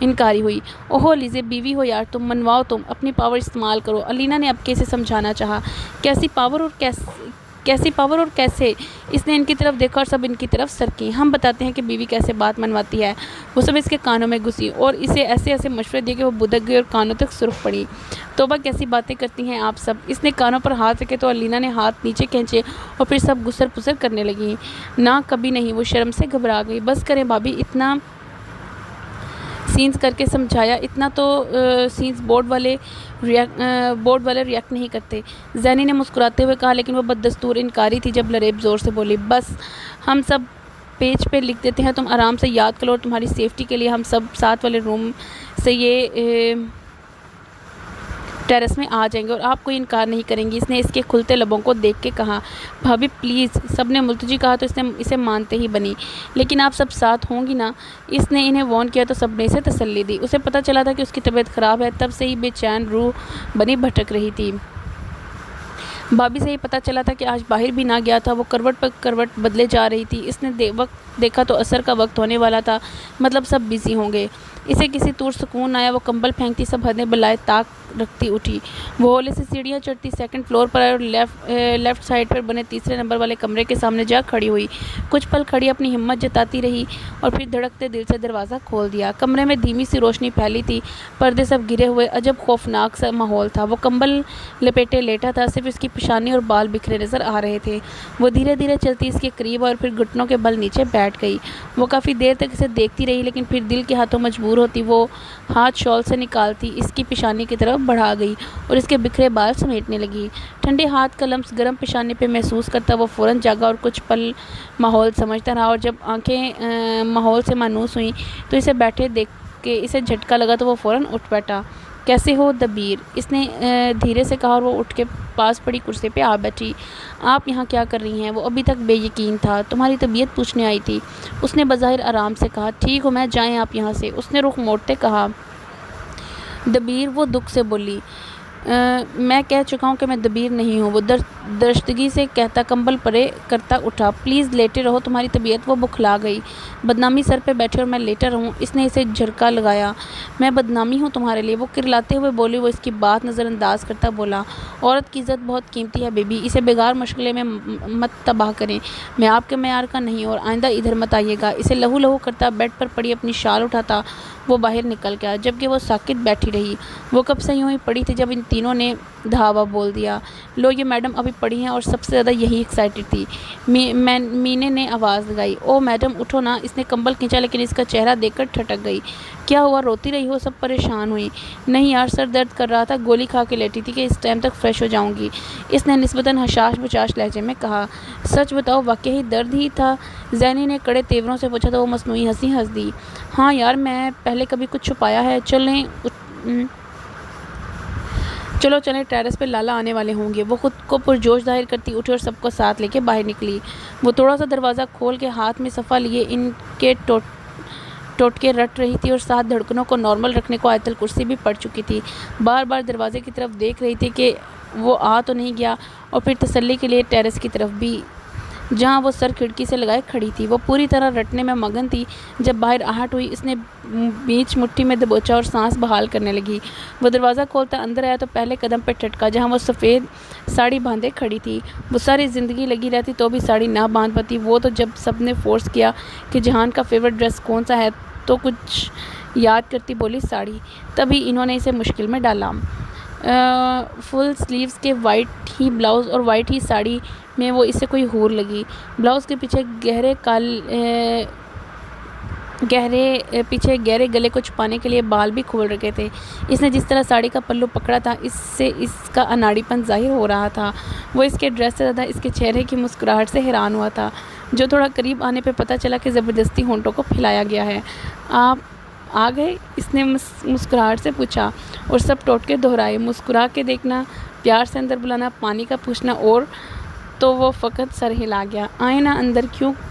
انکاری ہوئی۔ اوہو لیزے، بیوی ہو یار تم، منواؤ تم، اپنی پاور استعمال کرو۔ الینا نے اب کیسے سمجھانا چاہا، کیسی پاور اور کیسے؟ اس نے ان کی طرف دیکھا اور سب ان کی طرف سرکی۔ ہم بتاتے ہیں کہ بیوی کیسے بات منواتی ہے۔ وہ سب اس کے کانوں میں گھسی اور اسے ایسے مشورے دیے کہ وہ بدک گئی اور کانوں تک سرخ پڑی۔ توبہ کیسی باتیں کرتی ہیں آپ سب۔ اس نے کانوں پر ہاتھ رکھے تو الینا نے ہاتھ نیچے کھینچے اور پھر سب گسر پسر کرنے لگی۔ نہ کبھی نہیں، وہ شرم سے گھبرا گئی۔ بس کریں بھابی، اتنا سینس کر کے سمجھایا، اتنا تو سینس بورڈ والے ریئیکٹ نہیں کرتے۔ زینی نے مسکراتے ہوئے کہا، لیکن وہ بددستور انکاری تھی جب لریب زور سے بولی، بس ہم سب پیج پہ لکھ دیتے ہیں، تم آرام سے یاد کرو اور تمہاری سیفٹی کے لیے ہم سب ساتھ والے روم سے یہ ٹیرس میں آ جائیں گے اور آپ کوئی انکار نہیں کریں گی۔ اس نے اس کے کھلتے لبوں کو دیکھ کے کہا، بھابی پلیز۔ سب نے ملتجی کہا تو اس نے اسے مانتے ہی بنی، لیکن آپ سب ساتھ ہوں گی نا؟ اس نے انہیں وارن کیا تو سب نے اسے تسلی دی۔ اسے پتہ چلا تھا کہ اس کی طبیعت خراب ہے، تب سے ہی بے چین روح بنی بھٹک رہی تھی۔ بھابی سے یہ پتہ چلا تھا کہ آج باہر بھی نہ گیا تھا، وہ کروٹ پر کروٹ بدلے جا رہی تھی۔ اس نے وقت دیکھا تو عصر کا وقت ہونے والا تھا، مطلب سب بزی ہوں گے۔ اسے کسی طور سکون آیا، وہ کمبل پھینکتی سب حدیں بلائے طاق رکھتی اٹھی۔ وہ ہولے سے سیڑھیاں چڑھتی سیکنڈ فلور پر آئی اور لیفٹ سائڈ پر بنے تیسرے نمبر والے کمرے کے سامنے جا کھڑی ہوئی۔ کچھ پل کھڑی اپنی ہمت جتاتی رہی اور پھر دھڑکتے دل سے دروازہ کھول دیا۔ کمرے میں دھیمی سی روشنی پھیلی تھی، پردے سب گرے ہوئے، عجب خوفناک سا ماحول تھا۔ وہ کمبل لپیٹے لیٹا تھا، صرف اس کی پیشانی اور بال بکھرے نظر آ رہے تھے۔ وہ دھیرے دھیرے چلتی اس کے قریب اور پھر گھٹنوں کے بل نیچے بیٹھ گئی۔ وہ کافی دیر تک اسے دیکھتی رہی، لیکن پھر دل کے ہاتھوں مجبور ہوتی وہ ہاتھ شال سے نکالتی اس کی پیشانی کی طرف بڑھا گئی اور اس کے بکھرے بال سمیٹنے لگی۔ ٹھنڈے ہاتھ کا لمس گرم پیشانی پہ محسوس کرتا وہ فوراً جاگا اور کچھ پل ماحول سمجھتا رہا، اور جب آنکھیں ماحول سے مانوس ہوئیں تو اسے بیٹھے دیکھ کے اسے جھٹکا لگا تو وہ فوراً اٹھ بیٹھا۔ کیسے ہو دبیر؟ اس نے دھیرے سے کہا اور وہ اٹھ کے پاس پڑی کرسی پہ آ بیٹھی۔ آپ یہاں کیا کر رہی ہیں؟ وہ ابھی تک بے یقین تھا۔ تمہاری طبیعت پوچھنے آئی تھی، اس نے بظاہر آرام سے کہا۔ ٹھیک ہوں میں، جائیں آپ یہاں سے، اس نے رخ موڑتے کہا۔ دبیر؟ وہ دکھ سے بولی، میں کہہ چکا ہوں کہ میں دبیر نہیں ہوں۔ وہ درشتگی سے کہتا کمبل پرے کرتا اٹھا۔ پلیز لیٹے رہو، تمہاری طبیعت وہ بکھلا گئی۔ بدنامی سر پہ بیٹھے اور میں لیٹا رہوں؟ اس نے اسے جھڑکا لگایا۔ میں بدنامی ہوں تمہارے لیے؟ وہ کرلاتے ہوئے بولی۔ وہ اس کی بات نظر انداز کرتا بولا، عورت کی عزت بہت قیمتی ہے بیبی، اسے بیکار مشغلے میں مت تباہ کریں۔ میں آپ کے معیار کا نہیں اور آئندہ ادھر مت آئیے گا۔ اسے لہو لہو کرتا بیڈ پر پڑی اپنی شال اٹھاتا وہ باہر نکل گیا، جبکہ وہ ساکت بیٹھی رہی۔ وہ کب سے یوں ہی پڑی تھی جب ان تینوں نے دھاوا بول دیا، لو یہ میڈم ابھی پڑی ہیں، اور سب سے زیادہ یہی ایکسائٹڈ تھی۔ مینے نے آواز لگائی، او میڈم اٹھو نا۔ اس نے کمبل کھینچا لیکن اس کا چہرہ دیکھ کر ٹھٹک گئی۔ کیا ہوا، روتی رہی ہو؟ سب پریشان ہوئی۔ نہیں یار، سر درد کر رہا تھا، گولی کھا کے لیٹی تھی کہ اس ٹائم تک فریش ہو جاؤں گی، اس نے نسبتاً حشاش بشاش لہجے میں کہا۔ سچ بتاؤ، واقعی درد ہی تھا؟ زینی نے کڑے تیوروں سے پوچھا تو وہ مصنوعی ہنسی ہنس دی۔ ہاں یار، میں پہلے کبھی کچھ چھپایا ہے؟ چلو چلیں، ٹیرس پہ لالا آنے والے ہوں گے۔ وہ خود کو پرجوش ظاہر کرتی اٹھی اور سب کو ساتھ لے کے باہر نکلی۔ وہ تھوڑا سا دروازہ کھول کے ہاتھ میں صفحہ لیے ان کے ٹوٹکے رٹ رہی تھی اور ساتھ دھڑکنوں کو نارمل رکھنے کو آیت الکرسی بھی پڑھ چکی تھی۔ بار بار دروازے کی طرف دیکھ رہی تھی کہ وہ آ تو نہیں گیا، اور پھر تسلی کے لیے ٹیرس کی طرف بھی، جہاں وہ سر کھڑکی سے لگائے کھڑی تھی۔ وہ پوری طرح رٹنے میں مگن تھی۔ جب باہر آہٹ ہوئی، اس نے بیچ مٹھی میں دبوچا اور سانس بحال کرنے لگی۔ وہ دروازہ کھولتا اندر آیا تو پہلے قدم پہ ٹھٹکا جہاں وہ سفید ساڑی باندھے کھڑی تھی۔ وہ ساری زندگی لگی رہتی تو بھی ساڑی نہ باندھ پاتی۔ وہ تو جب سب نے فورس کیا کہ جہان کا فیورٹ ڈریس کون سا ہے تو کچھ یاد کرتی بولی ساڑی، تبھی انہوں نے اسے مشکل میں ڈالا۔ فل سلیوز کے وائٹ ہی بلاؤز اور وائٹ ہی ساڑی میں وہ اسے کوئی حور لگی۔ بلاؤز کے پیچھے گہرے گلے کو چھپانے کے لیے بال بھی کھول رکھے تھے۔ اس نے جس طرح ساڑی کا پلو پکڑا تھا، اس سے اس کا اناڑی پن ظاہر ہو رہا تھا۔ وہ اس کے ڈریس سے زیادہ اس کے چہرے کی مسکراہٹ سے حیران ہوا تھا، جو تھوڑا قریب آنے پہ پتہ چلا کہ زبردستی ہونٹوں کو پھیلایا گیا ہے۔ آپ آ گئے؟ اس نے مسکراہٹ سے پوچھا، اور سب ٹوٹکے دہرائے۔ مسکرا کے دیکھنا، پیار سے اندر بلانا، پانی کا پوچھنا، اور تو وہ فقط سر ہلا گیا۔ آئیں نا اندر،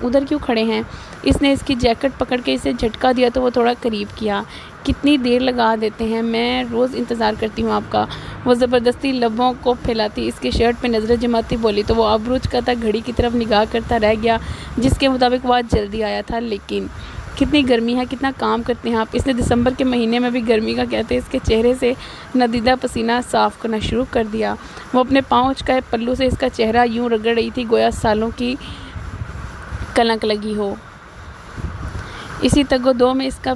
ادھر کیوں کھڑے ہیں؟ اس نے اس کی جیکٹ پکڑ کے اسے جھٹکا دیا تو وہ تھوڑا قریب کیا۔ کتنی دیر لگا دیتے ہیں، میں روز انتظار کرتی ہوں آپ کا۔ وہ زبردستی لبوں کو پھیلاتی اس کے شرٹ پہ نظریں جماتی بولی تو وہ ابروج کا تھا گھڑی کی طرف نگاہ کرتا رہ گیا، جس کے مطابق وہ آج جلدی آیا تھا، لیکن کتنی گرمی ہے، کتنا کام کرتے ہیں آپ۔ اس نے دسمبر کے مہینے میں بھی گرمی کا کہتے اس کے چہرے سے ندیدہ پسینہ صاف کرنا شروع کر دیا۔ وہ اپنے پاؤں اچکائے پلو سے اس کا چہرہ یوں رگڑ رہی تھی گویا سالوں کی کلنک لگی ہو۔ اسی تگ و دو میں اس کا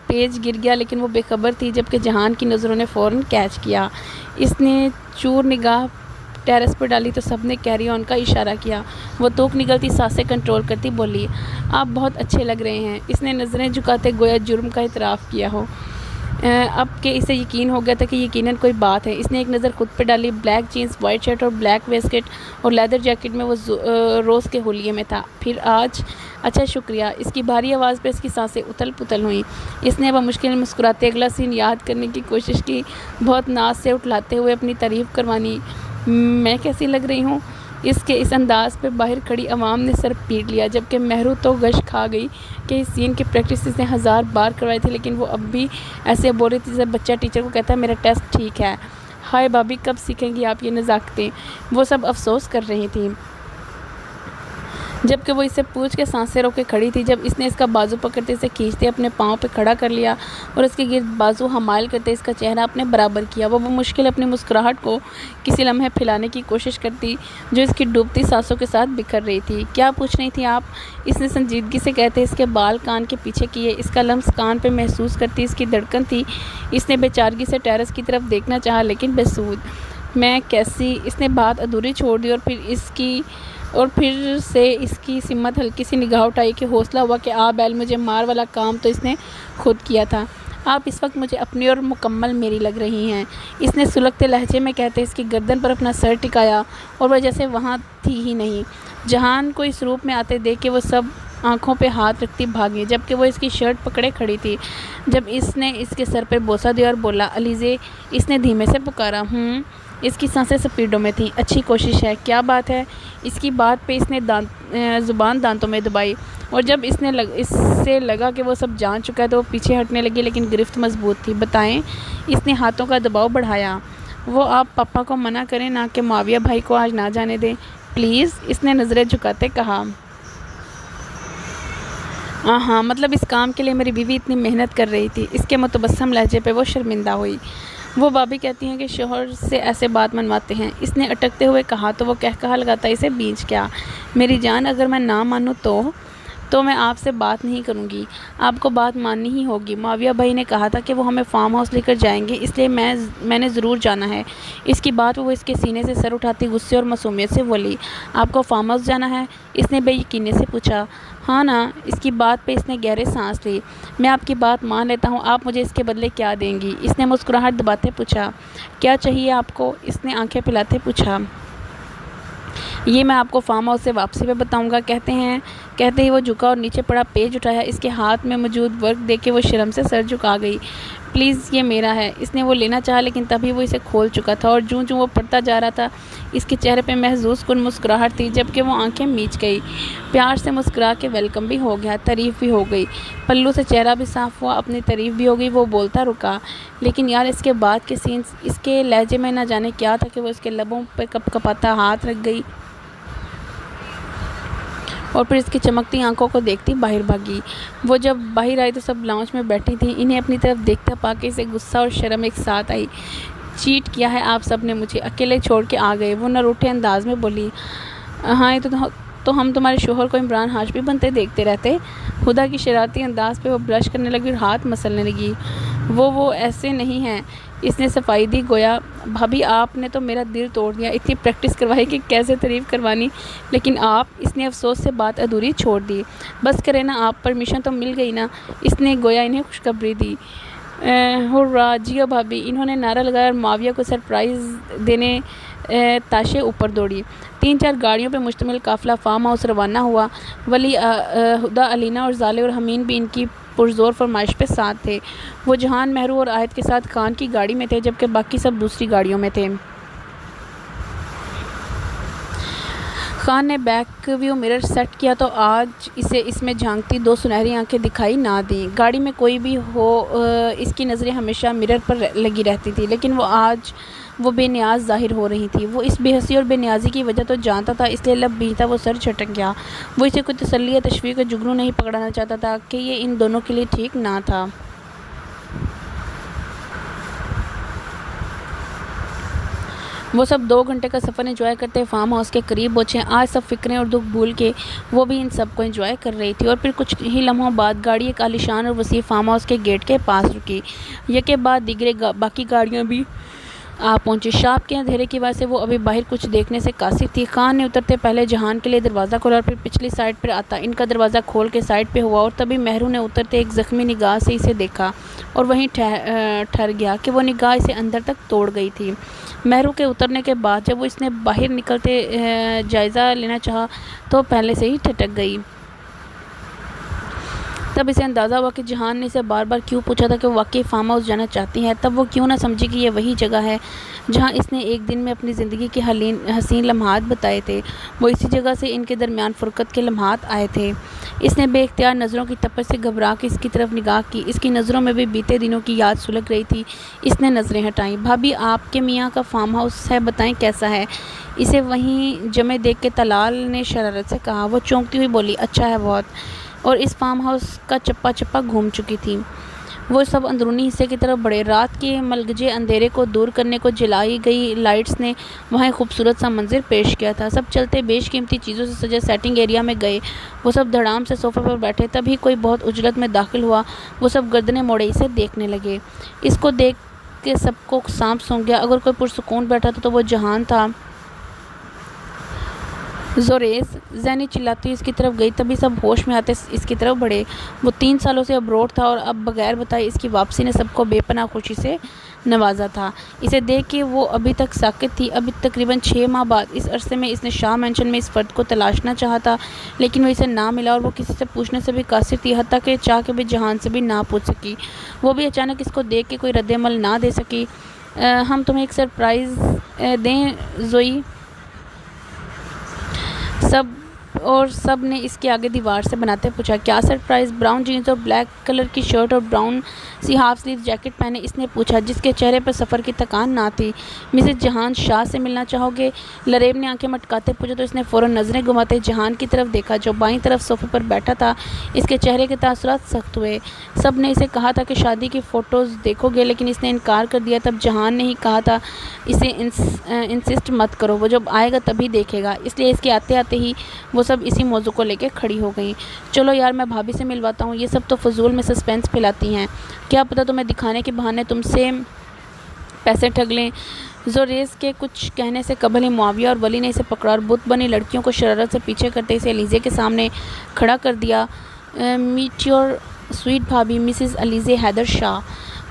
پیج گر گیا، لیکن وہ بے خبر تھی، جبکہ جہان کی نظروں نے فوراً کیچ کیا۔ اس نے چور نگاہ ٹیرس پر ڈالی تو سب نے کیری آن کا اشارہ کیا۔ وہ توک نگلتی سانسیں کنٹرول کرتی بولی، آپ بہت اچھے لگ رہے ہیں۔ اس نے نظریں جھکاتے گویا جرم کا اعتراف کیا ہو۔ اب کہ اسے یقین ہو گیا تھا کہ یقیناً کوئی بات ہے۔ اس نے ایک نظر خود پہ ڈالی۔ بلیک جینز، وائٹ شرٹ اور بلیک ویسکٹ اور لیدر جیکٹ میں وہ روز کے حلیے میں تھا۔ پھر آج اچھا شکریہ۔ اس کی بھاری آواز پہ اس کی سانسیں اتل پتل ہوئیں۔ اس نے بمشکل مسکراتے اگلا سین یاد کرنے کی کوشش کی، بہت ناز سے اٹھلاتے ہوئے اپنی تعریف کروانی۔ میں کیسی لگ رہی ہوں؟ اس کے اس انداز پہ باہر کھڑی عوام نے سر پیٹ لیا، جبکہ مہرو تو گش کھا گئی کہ اس سین کی پریکٹس اس نے 1000 بار کروائی تھی، لیکن وہ اب بھی ایسے بول رہی تھی جیسے بچہ ٹیچر کو کہتا ہے میرا ٹیسٹ ٹھیک ہے۔ ہائے بھابھی، کب سیکھیں گی آپ یہ نزاکتیں؟ وہ سب افسوس کر رہی تھیں، جبکہ وہ اسے پوچھ کے سانسیں روکے کھڑی تھی۔ جب اس نے اس کا بازو پکڑتے اسے کھینچتے اپنے پاؤں پہ کھڑا کر لیا اور اس کے گرد بازو حمائل کرتے اس کا چہرہ اپنے برابر کیا، وہ بمشکل اپنی مسکراہٹ کو کسی لمحے پھیلانے کی کوشش کرتی جو اس کی ڈوبتی سانسوں کے ساتھ بکھر رہی تھی۔ کیا پوچھ رہی تھی آپ؟ اس نے سنجیدگی سے کہتے اس کے بال کان کے پیچھے کیے، اس کا لمس کان پہ محسوس کرتی اس کی دھڑکن تھی۔ اس نے بے چارگی سے ٹیرس کی طرف دیکھنا چاہا، لیکن بے سود۔ میں کیسی؟ اس نے بات ادھوری چھوڑ دی اور پھر سے اس کی سمت ہلکی سی نگاہ اٹھائی کہ حوصلہ ہوا کہ بیل مجھے مار والا کام تو اس نے خود کیا تھا۔ آپ اس وقت مجھے اپنی اور مکمل میری لگ رہی ہیں۔ اس نے سلگتے لہجے میں کہتے اس کی گردن پر اپنا سر ٹکایا اور وہ جیسے وہاں تھی ہی نہیں۔ جہان کو اس روپ میں آتے دیکھ کے وہ سب آنکھوں پہ ہاتھ رکھتی بھاگی، جبکہ وہ اس کی شرٹ پکڑے کھڑی تھی۔ جب اس نے اس کے سر پہ بوسہ دیا اور بولا علیزے، اس نے دھیمے سے پکارا۔ اس کی سانسیں سپیڈوں میں تھیں۔ اچھی کوشش ہے۔ کیا بات ہے؟ اس کی بات پہ اس نے زبان دانتوں میں دبائی، اور جب اس سے لگا کہ وہ سب جان چکا ہے تو وہ پیچھے ہٹنے لگی، لیکن گرفت مضبوط تھی۔ بتائیں۔ اس نے ہاتھوں کا دباؤ بڑھایا۔ وہ آپ پاپا کو منع کریں نا کہ معاویہ بھائی کو آج نہ جانے دیں پلیز، اس نے نظریں جھکاتے کہا۔ ہاں، مطلب اس کام کے لیے میری بیوی اتنی محنت کر رہی تھی۔ اس کے متبسم لہجے پہ وہ شرمندہ ہوئی۔ وہ بھابھی کہتی ہیں کہ شوہر سے ایسے بات منواتے ہیں، اس نے اٹکتے ہوئے کہا تو وہ کہا لگاتا اسے بیچ کیا۔ میری جان، اگر میں نہ مانوں تو میں آپ سے بات نہیں کروں گی، آپ کو بات ماننی ہی ہوگی۔ معاویہ بھائی نے کہا تھا کہ وہ ہمیں فارم ہاؤس لے کر جائیں گے، اس لیے میں نے ضرور جانا ہے۔ اس کی بات وہ اس کے سینے سے سر اٹھاتی غصے اور معصومیت سے بولی، آپ کو فارم ہاؤس جانا ہے؟ اس نے بے یقینی سے پوچھا۔ ہاں نا۔ اس کی بات پہ اس نے گہرے سانس لی۔ میں آپ کی بات مان لیتا ہوں، آپ مجھے اس کے بدلے کیا دیں گی؟ اس نے مسکراہٹ دباتے پوچھا۔ کیا چاہیے آپ کو؟ اس نے آنکھیں پھیلاتے پوچھا۔ یہ میں آپ کو فارم ہاؤس سے واپسی پہ بتاؤں گا، کہتے ہی وہ جھکا اور نیچے پڑا پیج اٹھایا۔ اس کے ہاتھ میں موجود ورق دیکھ کے وہ شرم سے سر جھکا گئی۔ پلیز، یہ میرا ہے۔ اس نے وہ لینا چاہا، لیکن تبھی وہ اسے کھول چکا تھا، اور جوں وہ پڑھتا جا رہا تھا اس کے چہرے پہ محظوظ کن مسکراہٹ تھی، جبکہ وہ آنکھیں میچ گئی۔ پیار سے مسکرا کے ویلکم بھی ہو گیا، تعریف بھی ہو گئی، پلو سے چہرہ بھی صاف ہوا، اپنی تعریف بھی ہو گئی۔ وہ بولتا رکا، لیکن یار اس کے بعد کے سینز، اس کے لہجے میں نہ جانے کیا تھا کہ وہ اس کے لبوں پہ کپ کپاتا ہاتھ رکھ گئی اور پھر اس کی چمکتی آنکھوں کو دیکھتی باہر بھاگی۔ وہ جب باہر آئی تو سب لاؤنج میں بیٹھی تھیں، انہیں اپنی طرف دیکھتا پا کے اسے غصہ اور شرم ایک ساتھ آئی۔ چیٹ کیا ہے آپ سب نے مجھے، اکیلے چھوڑ کے آ گئے۔ وہ نہ روٹھے انداز میں بولی، ہاں یہ تو ہم تمہارے شوہر کو عمران ہاشمی بنتے دیکھتے رہتے۔ خدا کی شرارتی انداز پہ وہ بلش کرنے لگی اور ہاتھ مسلنے لگی۔ وہ ایسے نہیں ہیں، اس نے صفائی دی گویا، بھابھی آپ نے تو میرا دل توڑ دیا، اتنی پریکٹس کروائی کہ کیسے تعریف کروانی، لیکن آپ، اس نے افسوس سے بات ادھوری چھوڑ دی۔ بس کرے نا آپ، پرمیشن تو مل گئی نا، اس نے گویا انہیں خوشخبری دی۔ ہررا جیو بھابھی، انہوں نے نعرہ لگایا اور معاویہ کو سرپرائز دینے تاشے اوپر دوڑی۔ 3-4 گاڑیوں پہ مشتمل قافلہ فارم ہاؤس روانہ ہوا۔ ولی، ہدا، علینا اور زالے اور حمین بھی ان کی پرزور فرمائش پہ ساتھ تھے۔ وہ جہان، مہرو اور آہد کے ساتھ خان کی گاڑی میں تھے، جبکہ باقی سب دوسری گاڑیوں میں تھے۔ خان نے بیک ویو مرر سیٹ کیا تو آج اسے اس میں جھانکتی دو سنہری آنکھیں دکھائی نہ دیں۔ گاڑی میں کوئی بھی ہو اس کی نظریں ہمیشہ مرر پر لگی رہتی تھی، لیکن آج وہ بے نیاز ظاہر ہو رہی تھی۔ وہ اس بے حسی اور بے نیازی کی وجہ تو جانتا تھا، اس لیے لب بھیجتا وہ سر جھٹک گیا۔ وہ اسے کوئی تسلی یا تشویق کا جگنو نہیں پکڑانا چاہتا تھا کہ یہ ان دونوں کے لیے ٹھیک نہ تھا۔ وہ سب 2 گھنٹے کا سفر انجوائے کرتے فارم ہاؤس کے قریب پہنچے۔ آج سب فکریں اور دکھ بھول کے وہ بھی ان سب کو انجوائے کر رہی تھی، اور پھر کچھ ہی لمحوں بعد گاڑی ایک عالیشان اور وسیع فارم ہاؤس کے گیٹ کے پاس رکی۔ یکے بعد دیگرے باقی گاڑیاں بھی آ پہنچی۔ شام کے اندھیرے کی وجہ سے وہ ابھی باہر کچھ دیکھنے سے قاصر تھی۔ خان نے اترتے پہلے جہان کے لیے دروازہ کھولا اور پھر پچھلی سائڈ پر آتا ان کا دروازہ کھول کے سائڈ پہ ہوا، اور تبھی مہرو نے اترتے ایک زخمی نگاہ سے اسے دیکھا اور وہیں ٹھہر گیا کہ وہ نگاہ اسے اندر تک توڑ گئی تھی۔ مہرو کے اترنے کے بعد جب وہ اس نے باہر نکلتے جائزہ لینا چاہا تو پہلے سے ہی ٹھٹک گئی۔ تب اسے اندازہ ہوا کہ جہان نے اسے بار بار کیوں پوچھا تھا کہ وہ واقعی فارم ہاؤس جانا چاہتی ہے۔ تب وہ کیوں نہ سمجھی کہ یہ وہی جگہ ہے جہاں اس نے ایک دن میں اپنی زندگی کے حسین لمحات بتائے تھے۔ وہ اسی جگہ سے ان کے درمیان فرقت کے لمحات آئے تھے۔ اس نے بے اختیار نظروں کی تپش سے گھبرا کے اس کی طرف نگاہ کی۔ اس کی نظروں میں بھی بیتے دنوں کی یاد سلگ رہی تھی۔ اس نے نظریں ہٹائیں۔ بھابھی، آپ کے میاں کا فارم ہاؤس ہے، بتائیں کیسا ہے؟ اسے وہیں جمے دیکھ کے طلال نے شرارت سے کہا۔ وہ چونکتی ہوئی بولی، اچھا ہے بہت، اور اس فارم ہاؤس کا چپا چپا گھوم چکی تھی۔ وہ سب اندرونی حصے کی طرف بڑھے۔ رات کے ملگجے اندھیرے کو دور کرنے کو جلائی گئی لائٹس نے وہاں ایک خوبصورت سا منظر پیش کیا تھا۔ سب چلتے بیش قیمتی چیزوں سے سجے سیٹنگ ایریا میں گئے۔ وہ سب دھڑام سے صوفے پر بیٹھے، تبھی کوئی بہت عجلت میں داخل ہوا۔ وہ سب گردنیں موڑے اسے دیکھنے لگے۔ اس کو دیکھ کے سب کو سانپ سونگ گیا۔ اگر کوئی پرسکون بیٹھا تھا تو وہ جہان تھا۔ زوریز زینی چلاتی اس کی طرف گئی، تبھی سب ہوش میں آتے اس کی طرف بڑھے۔ وہ 3 سالوں سے ابروڈ تھا اور اب بغیر بتائے اس کی واپسی نے سب کو بے پناہ خوشی سے نوازا تھا۔ اسے دیکھ کے وہ ابھی تک ساکت تھی۔ ابھی تقریباً 6 ماہ بعد اس عرصے میں اس نے شاہ مینشن میں اس فرد کو تلاشنا چاہا تھا، لیکن وہ اسے نہ ملا، اور وہ کسی سے پوچھنے سے بھی قاصر تھی، حتیٰ کہ چاہ کے بھی جہان سے بھی نہ پوچھ سکی۔ وہ بھی اچانک اس کو دیکھ کے کوئی رد عمل نہ دے سکی۔ ہم تمہیں ایک سرپرائز دیں زوئی؟ سب نے اس کے آگے دیوار سے بناتے پوچھا۔ کیا سرپرائز؟ براؤن جینز اور بلیک کلر کی شرٹ اور براؤن سی ہاف سلیو جیکٹ پہنے اس نے پوچھا، جس کے چہرے پر سفر کی تھکان نہ تھی۔ مسز جہان شاہ سے ملنا چاہو گے؟ لریب نے آنکھیں مٹکاتے پوچھا تو اس نے فوراً نظریں گھماتے جہان کی طرف دیکھا، جو بائیں طرف صوفے پر بیٹھا تھا۔ اس کے چہرے کے تاثرات سخت ہوئے۔ سب نے اسے کہا تھا کہ شادی کی فوٹوز دیکھو گے، لیکن اس نے انکار کر دیا۔ تب جہان نے ہی کہا تھا اسے انسسٹ مت کرو، وہ جب آئے گا تبھی دیکھے گا، اس لیے اس کے آتے آتے ہی وہ سب اسی موضوع کو لے کے کھڑی ہو گئیں۔ چلو یار، میں بھابھی سے ملواتا ہوں، یہ سب تو فضول میں سسپینس پھیلاتی ہیں، کیا پتہ تمہیں دکھانے کے بہانے تم سے پیسے ٹھگ لیں۔ زوریز کے کچھ کہنے سے قبل ہی معاویہ اور ولی نے اسے پکڑا اور بت بنی لڑکیوں کو شرارت سے پیچھے کرتے اسے علیزے کے سامنے کھڑا کر دیا۔ میٹ یور سویٹ بھابھی، مسز علیزے حیدر شاہ،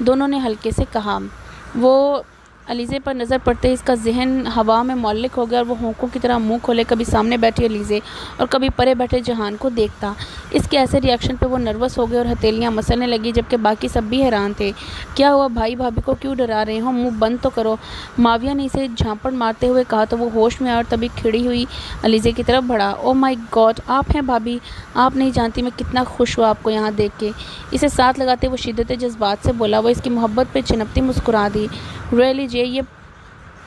دونوں نے ہلکے سے کہا۔ وہ علیزے پر نظر پڑتے اس کا ذہن ہوا میں معلق ہو گیا اور وہ ہونکوں کی طرح منہ کھولے کبھی سامنے بیٹھی علیزے اور کبھی پرے بیٹھے جہان کو دیکھتا۔ اس کے ایسے ری ایکشن پہ وہ نروس ہو گئے اور ہتھیلیاں مسلنے لگی، جبکہ باقی سب بھی حیران تھے۔ کیا ہوا بھائی، بھابھی کو کیوں ڈرا رہے ہو؟ منہ بند تو کرو، معاویہ نے اسے جھانپڑ مارتے ہوئے کہا تو وہ ہوش میں آیا اور تبھی کھڑی ہوئی علیزے کی طرف بڑھا۔ او مائی گاڈ، آپ ہیں بھابھی؟ آپ نہیں جانتی میں کتنا خوش ہوا آپ کو یہاں دیکھ کے۔ اسے ساتھ لگاتے وہ شدت جذبات سے بولا۔ وہ اس کی محبت پہ چنپتی مسکرا دی۔ ریئلی جے، یہ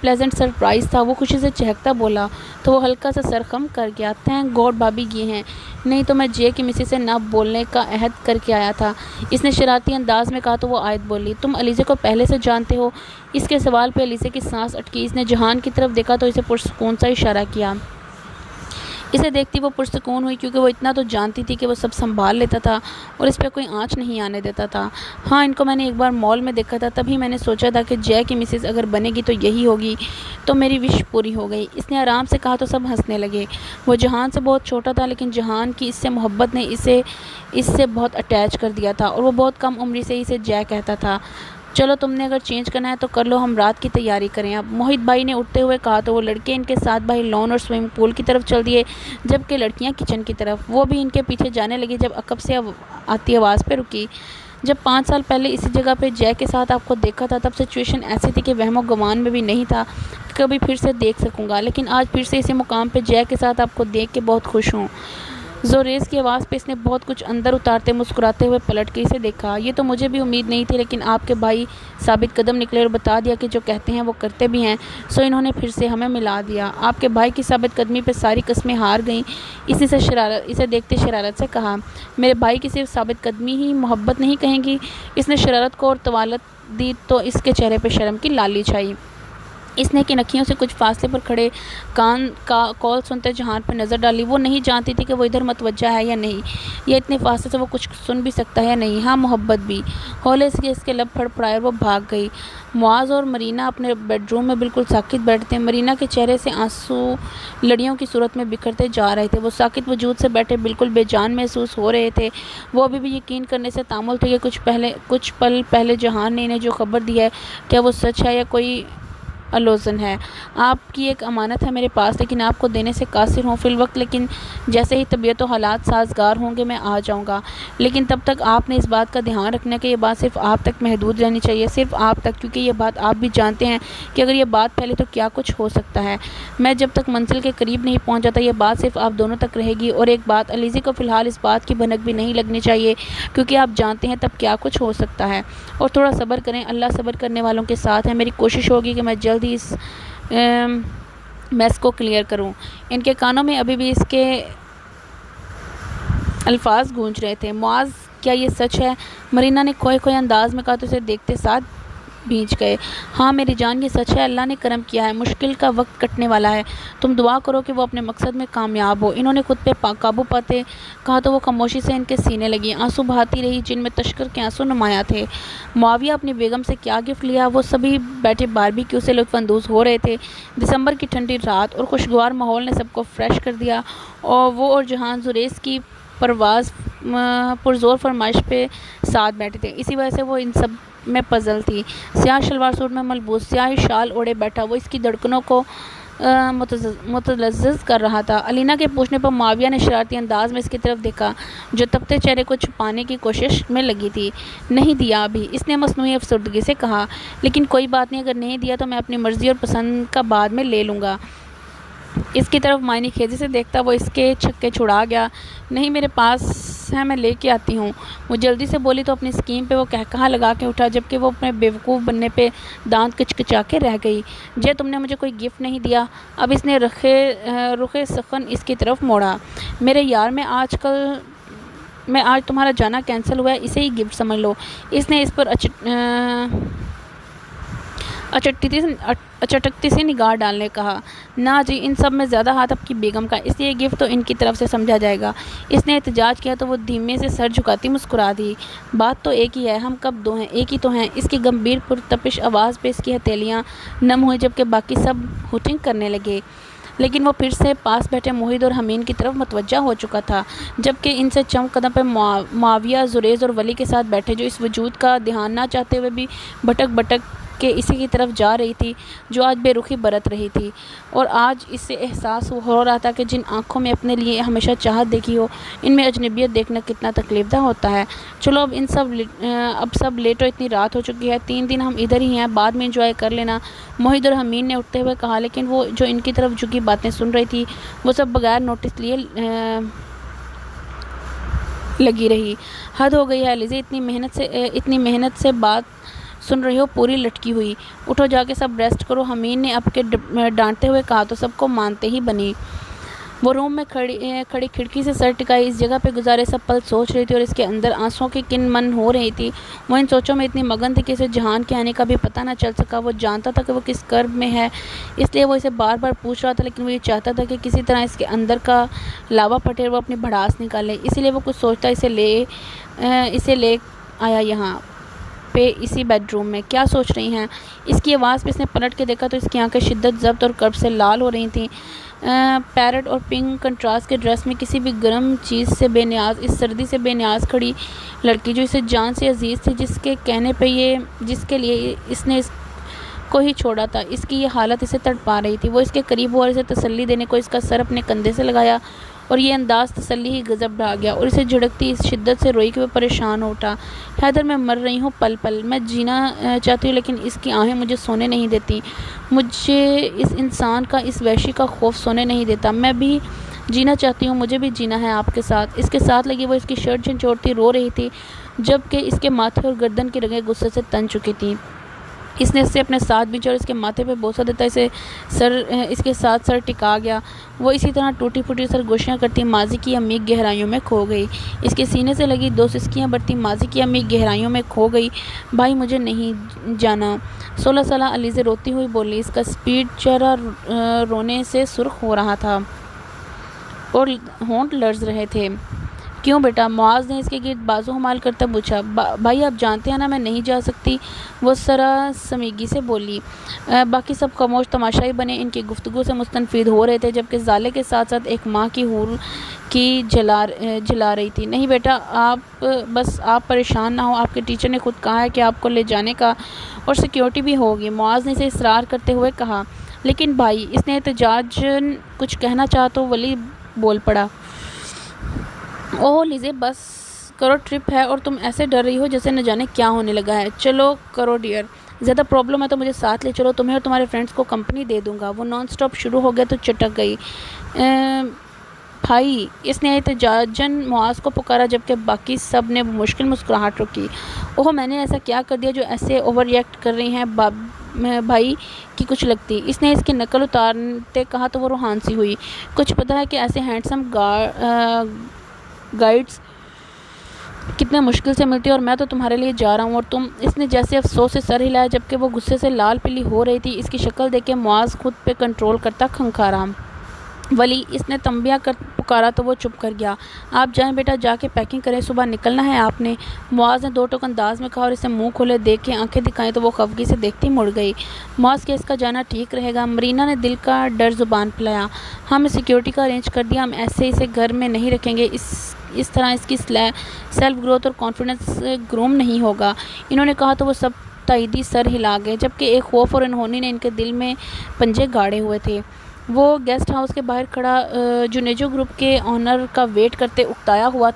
پلیزنٹ سرپرائز تھا، وہ خوشی سے چہکتا بولا تو وہ ہلکا سا سر خم کر گیا۔ تھینک گاڈ بھابھی یہ ہیں، نہیں تو میں جے کی مسز سے نہ بولنے کا عہد کر کے آیا تھا، اس نے شرارتی انداز میں کہا تو وہ آیت بولی۔ تم علیزے کو پہلے سے جانتے ہو؟ اس کے سوال پہ علیزے کی سانس اٹکی۔ اس نے جہان کی طرف دیکھا تو اسے پرسکون سا اشارہ کیا۔ اسے دیکھتی وہ پرسکون ہوئی، کیونکہ وہ اتنا تو جانتی تھی کہ وہ سب سنبھال لیتا تھا اور اس پہ کوئی آنچ نہیں آنے دیتا تھا۔ ہاں، ان کو میں نے ایک بار مال میں دیکھا تھا، تبھی میں نے سوچا تھا کہ جے کی مسز اگر بنے گی تو یہی ہوگی، تو میری وش پوری ہو گئی، اس نے آرام سے کہا تو سب ہنسنے لگے۔ وہ جہان سے بہت چھوٹا تھا، لیکن جہان کی اس سے محبت نے اسے اس سے بہت اٹیچ کر دیا تھا اور وہ بہت کم عمری سے اسے جے کہتا تھا۔ چلو تم نے اگر چینج کرنا ہے تو کر لو، ہم رات کی تیاری کریں اب، موہت بھائی نے اٹھتے ہوئے کہا تو وہ لڑکے ان کے ساتھ بھائی لان اور سوئمنگ پول کی طرف چل دیے، جبکہ لڑکیاں کچن کی طرف۔ وہ بھی ان کے پیچھے جانے لگی جب عقب سے آتی آواز پہ رکی۔ جب 5 سال پہلے اسی جگہ پہ جے کے ساتھ آپ کو دیکھا تھا، تب سچویشن ایسی تھی کہ وہم و گمان میں بھی نہیں تھا کبھی پھر سے دیکھ سکوں گا، لیکن آج پھر سے اسی مقام پہ جے کے ساتھ آپ کو دیکھ کے بہت خوش ہوں۔ زوریس کی آواز پہ اس نے بہت کچھ اندر اتارتے مسکراتے ہوئے پلٹ کے اسے دیکھا۔ یہ تو مجھے بھی امید نہیں تھی، لیکن آپ کے بھائی ثابت قدم نکلے اور بتا دیا کہ جو کہتے ہیں وہ کرتے بھی ہیں، سو انہوں نے پھر سے ہمیں ملا دیا۔ آپ کے بھائی کی ثابت قدمی پہ ساری قسمیں ہار گئیں۔ اسے دیکھتے شرارت سے کہا، میرے بھائی کی صرف ثابت قدمی ہی محبت نہیں کہیں گی؟ اس نے شرارت کو اور طوالت دی تو اس کے چہرے پہ شرم کی لالی چھائی۔ اس نے کنکھیوں سے کچھ فاصلے پر کھڑے کان کا کال سنتے جہان پر نظر ڈالی۔ وہ نہیں جانتی تھی کہ وہ ادھر متوجہ ہے یا نہیں، یا اتنے فاصلے سے وہ کچھ سن بھی سکتا ہے یا نہیں، ہاں محبت بھی۔ ہولے سے اس کے لب پھڑ پڑائے اور وہ بھاگ گئی۔ معاذ اور مرینا اپنے بیڈ روم میں بالکل ساکت بیٹھے تھے۔ مرینا کے چہرے سے آنسو لڑیوں کی صورت میں بکھرتے جا رہے تھے۔ وہ ساکت وجود سے بیٹھے بالکل بے جان محسوس ہو رہے تھے۔ وہ ابھی بھی یقین کرنے سے تعامل تھے کہ کچھ پل پہلے جہان نے انہیں جو خبر دی ہے، کیا وہ سچ ہے یا کوئی الوژن ہے؟ آپ کی ایک امانت ہے میرے پاس، لیکن آپ کو دینے سے قاصر ہوں فی الوقت، لیکن جیسے ہی طبیعت و حالات سازگار ہوں گے میں آ جاؤں گا۔ لیکن تب تک آپ نے اس بات کا دھیان رکھنا کہ یہ بات صرف آپ تک محدود رہنی چاہیے، صرف آپ تک، کیونکہ یہ بات آپ بھی جانتے ہیں کہ اگر یہ بات پھیلے تو کیا کچھ ہو سکتا ہے۔ میں جب تک منزل کے قریب نہیں پہنچ جاتا یہ بات صرف آپ دونوں تک رہے گی۔ اور ایک بات، علیزی کو فی الحال اس بات کی بھنک بھی نہیں لگنی چاہیے، کیونکہ آپ جانتے ہیں تب کیا کچھ ہو سکتا ہے۔ اور تھوڑا صبر کریں، اللہ صبر کرنے والوں کے ساتھ ہے۔ میری کوشش ہوگی کہ میں جلد ہی اس میس کو کلیئر کروں۔ ان کے کانوں میں ابھی بھی اس کے الفاظ گونج رہے تھے۔ معاذ، کیا یہ سچ ہے؟ مرینا نے کھوئے کھوئے انداز میں کہا تو اسے دیکھتے ساتھ بھیج گئے۔ ہاں میری جان، یہ سچ ہے، اللہ نے کرم کیا ہے، مشکل کا وقت کٹنے والا ہے، تم دعا کرو کہ وہ اپنے مقصد میں کامیاب ہو۔ انہوں نے خود پہ قابو پاتے کہا تو وہ خاموشی سے ان کے سینے لگی، آنسو بہاتی رہی جن میں تشکر کے آنسو نمایاں تھے۔ معاویہ اپنی بیگم سے کیا گفٹ لیا؟ وہ سبھی بیٹھے باربیکیو سے لطف اندوز ہو رہے تھے۔ دسمبر کی ٹھنڈی رات اور خوشگوار ماحول نے سب کو فریش کر دیا، اور وہ اور جہان زوریس کی پرواز پرزور فرمائش پہ ساتھ بیٹھے تھے، اسی وجہ سے وہ ان سب میں پزل تھی۔ سیاہ شلوار سوٹ میں ملبوس، سیاہی شال اوڑھے بیٹھا وہ اس کی دھڑکنوں کو متلذذ کر رہا تھا۔ علینا کے پوچھنے پر معاویہ نے شرارتی انداز میں اس کی طرف دیکھا جو تپتے چہرے کو چھپانے کی کوشش میں لگی تھی۔ نہیں دیا ابھی، اس نے مصنوعی افسردگی سے کہا، لیکن کوئی بات نہیں، اگر نہیں دیا تو میں اپنی مرضی اور پسند کا بعد میں لے لوں گا۔ اس کی طرف معنی خیزی سے دیکھتا وہ اس کے چھکے چھڑا گیا۔ نہیں میرے پاس ہے، میں لے کے آتی ہوں۔ وہ جلدی سے بولی تو اپنی اسکیم پہ وہ کہا لگا کے اٹھا، جبکہ وہ اپنے بیوقوف بننے پہ دانت کچکچا کے رہ گئی۔ جے تم نے مجھے کوئی گفٹ نہیں دیا؟ اب اس نے رخ سخن اس کی طرف موڑا۔ میرے یار، میں آج تمہارا جانا کینسل ہوا ہے، اسے ہی گفٹ سمجھ لو۔ اس نے اس پر اچٹکتی سی نگاہ ڈالنے کہا، نہ جی، ان سب میں زیادہ ہاتھ آپ کی بیگم کا، اس لیے گفٹ تو ان کی طرف سے سمجھا جائے گا۔ اس نے احتجاج کیا تو وہ دھیمے سے سر جھکاتی مسکرا دی۔ بات تو ایک ہی ہے، ہم کب دو ہیں، ایک ہی تو ہیں۔ اس کی گمبھیر پرتپش آواز پہ اس کی ہتھیلیاں نم ہوئی، جبکہ باقی سب ہوٹنگ کرنے لگے۔ لیکن وہ پھر سے پاس بیٹھے موحد اور حمین کی طرف متوجہ ہو چکا تھا، جبکہ ان سے چند قدم پہ معاویہ، زریز اور ولی کے ساتھ بیٹھے، جو اس وجود کا دھیان نہ چاہتے ہوئے بھی بھٹک بھٹک کے اسی کی طرف جا رہی تھی جو آج بے رخی برت رہی تھی۔ اور آج اس سے احساس ہو رہا تھا کہ جن آنکھوں میں اپنے لیے ہمیشہ چاہت دیکھی ہو، ان میں اجنبیت دیکھنا کتنا تکلیف دہ ہوتا ہے۔ چلو اب سب لیٹو، اتنی رات ہو چکی ہے، 3 دن ہم ادھر ہی ہیں، بعد میں انجوائے کر لینا، موحد اور حمین نے اٹھتے ہوئے کہا۔ لیکن وہ جو ان کی طرف جھکی باتیں سن رہی تھی وہ سب بغیر نوٹس لیے لگی رہی۔ حد ہو گئی ہے علیزی، اتنی محنت سے بات سن رہی ہو، پوری لٹکی ہوئی، اٹھو جا کے سب ریسٹ کرو۔ حمین نے اب کے ڈانٹتے ہوئے کہا تو سب کو مانتے ہی بنی۔ وہ روم میں کھڑی کھڑکی سے سر ٹکائی اس جگہ پہ گزارے سب پل سوچ رہی تھی، اور اس کے اندر آنسوؤں کی کن من ہو رہی تھی۔ وہ ان سوچوں میں اتنی مگن تھی کہ اسے جہان کے آنے کا بھی پتہ نہ چل سکا۔ وہ جانتا تھا کہ وہ کس کرب میں ہے، اس لیے وہ اسے بار بار پوچھ رہا تھا، لیکن وہ یہ چاہتا تھا کہ کسی طرح اس کے اندر کا لاوا پھٹے اور وہ اپنی بھڑاس نکالے۔ اسی لیے وہ کچھ سوچتا اسے لے آیا یہاں پہ اسی بیڈ روم میں۔ کیا سوچ رہی ہیں؟ اس کی آواز پہ اس نے پلٹ کے دیکھا تو اس کی آنکھیں شدت، ضبط اور کرب سے لال ہو رہی تھیں۔ پیرٹ اور پنک کنٹراسٹ کے ڈریس میں کسی بھی گرم چیز سے بے نیاز، اس سردی سے بے نیاز کھڑی لڑکی جو اسے جان سے عزیز تھی، جس کے لیے اس نے اس کو ہی چھوڑا تھا، اس کی یہ حالت اسے تڑپا رہی تھی۔ وہ اس کے قریب ہوا اور اسے تسلی دینے کو اس کا سر اپنے کندھے سے لگایا اور یہ انداز تسلی ہی غضب ڈھا گیا اور اسے جھڑکتی اس شدت سے روئی کہ وہ پریشان ہو اٹھا۔ حیدر میں مر رہی ہوں پل پل، میں جینا چاہتی ہوں لیکن اس کی آہیں مجھے سونے نہیں دیتی، مجھے اس انسان کا، اس وحشی کا خوف سونے نہیں دیتا۔ میں بھی جینا چاہتی ہوں، مجھے بھی جینا ہے آپ کے ساتھ۔ اس کے ساتھ لگی وہ اس کی شرٹ جھنجھوڑتی رو رہی تھی جبکہ اس کے ماتھے اور گردن کی رگیں غصے سے تن چکی تھیں۔ اس نے اسے اپنے ساتھ بھیجا اور اس کے ماتھے پہ بوسہ دیتا اس کے ساتھ سر ٹکا گیا۔ وہ اسی طرح ٹوٹی پھوٹی سرگوشیاں کرتی ماضی کی عمیق گہرائیوں میں کھو گئی۔ اس کے سینے سے لگی دو سسکیاں بڑھتی ماضی کی عمیق گہرائیوں میں کھو گئی۔ بھائی مجھے نہیں جانا، 16 سالہ علیزہ روتی ہوئی بولی۔ اس کا سپیڈ چہرہ رونے سے سرخ ہو رہا تھا اور ہونٹ لرز رہے تھے۔ کیوں بیٹا؟ معاذ نے اس کے گرد بازو حمال کرتا پوچھا۔ بھائی آپ جانتے ہیں نا میں نہیں جا سکتی، وہ سمیگی سے بولی۔ باقی سب خاموش تماشائی بنے ان کی گفتگو سے مستفید ہو رہے تھے جبکہ زالے کے ساتھ ساتھ ایک ماں کی حور کی جلا رہی تھی۔ نہیں بیٹا، آپ پریشان نہ ہو، آپ کے ٹیچر نے خود کہا ہے کہ آپ کو لے جانے کا اور سیکیورٹی بھی ہوگی، معاذ نے اسے اصرار کرتے ہوئے کہا۔ لیکن بھائی، اس نے احتجاجاً کچھ کہنا چاہا تو ولی بول پڑا۔ اوہ لیزے بس کرو، ٹرپ ہے اور تم ایسے ڈر رہی ہو جیسے نہ جانے کیا ہونے لگا ہے۔ چلو کرو ڈیئر، زیادہ پرابلم ہے تو مجھے ساتھ لے چلو، تمہیں اور تمہارے فرینڈز کو کمپنی دے دوں گا۔ وہ نان سٹاپ شروع ہو گیا تو چٹک گئی۔ بھائی، اس نے احتجاجاً معاذ کو پکارا جبکہ باقی سب نے مشکل مسکراہٹ رکی۔ اوہ میں نے ایسا کیا کر دیا جو ایسے اوور ریئیکٹ کر رہی ہیں بھائی کی کچھ لگتی؟ اس نے اس کی نقل اتارتے کہا تو وہ روحان سی ہوئی۔ کچھ پتہ ہے کہ ایسے ہینڈسم گائیڈز کتنے مشکل سے ملتی ہے اور میں تو تمہارے لیے جا رہا ہوں اور تم؟ اس نے جیسے افسوس سے سر ہلایا جبکہ وہ غصے سے لال پیلی ہو رہی تھی۔ اس کی شکل دیکھ کے معاذ خود پہ کنٹرول کرتا کھنکھارا۔ ولی، اس نے تنبیہ کر پکارا تو وہ چپ کر گیا۔ آپ جائیں بیٹا، جا کے پیکنگ کریں، صبح نکلنا ہے آپ نے، معاذ نے دو ٹوک انداز میں کہا اور اسے منہ کھولے دیکھ کے آنکھیں دکھائیں تو وہ خفگی سے دیکھتی مڑ گئی۔ معاذ کہ اس کا جانا ٹھیک رہے گا، مرینا نے دل کا ڈر زبان پلایا۔ ہم سیکیورٹی کا ارینج کر دیا، ہم ایسے اسے گھر میں نہیں رکھیں گے، اس طرح اس کی سیلف گروتھ اور کانفیڈنس گروم نہیں ہوگا۔ انہوں نے کہا تو وہ سب تائیدی سر ہلا گئے جبکہ ایک خوف اور انہونی نے ان کے دل میں پنجے گاڑے ہوئے تھے۔ وہ گیسٹ ہاؤس کے باہر کھڑا جنیجو گروپ کے آنر کا ویٹ کرتے اکتایا ہوا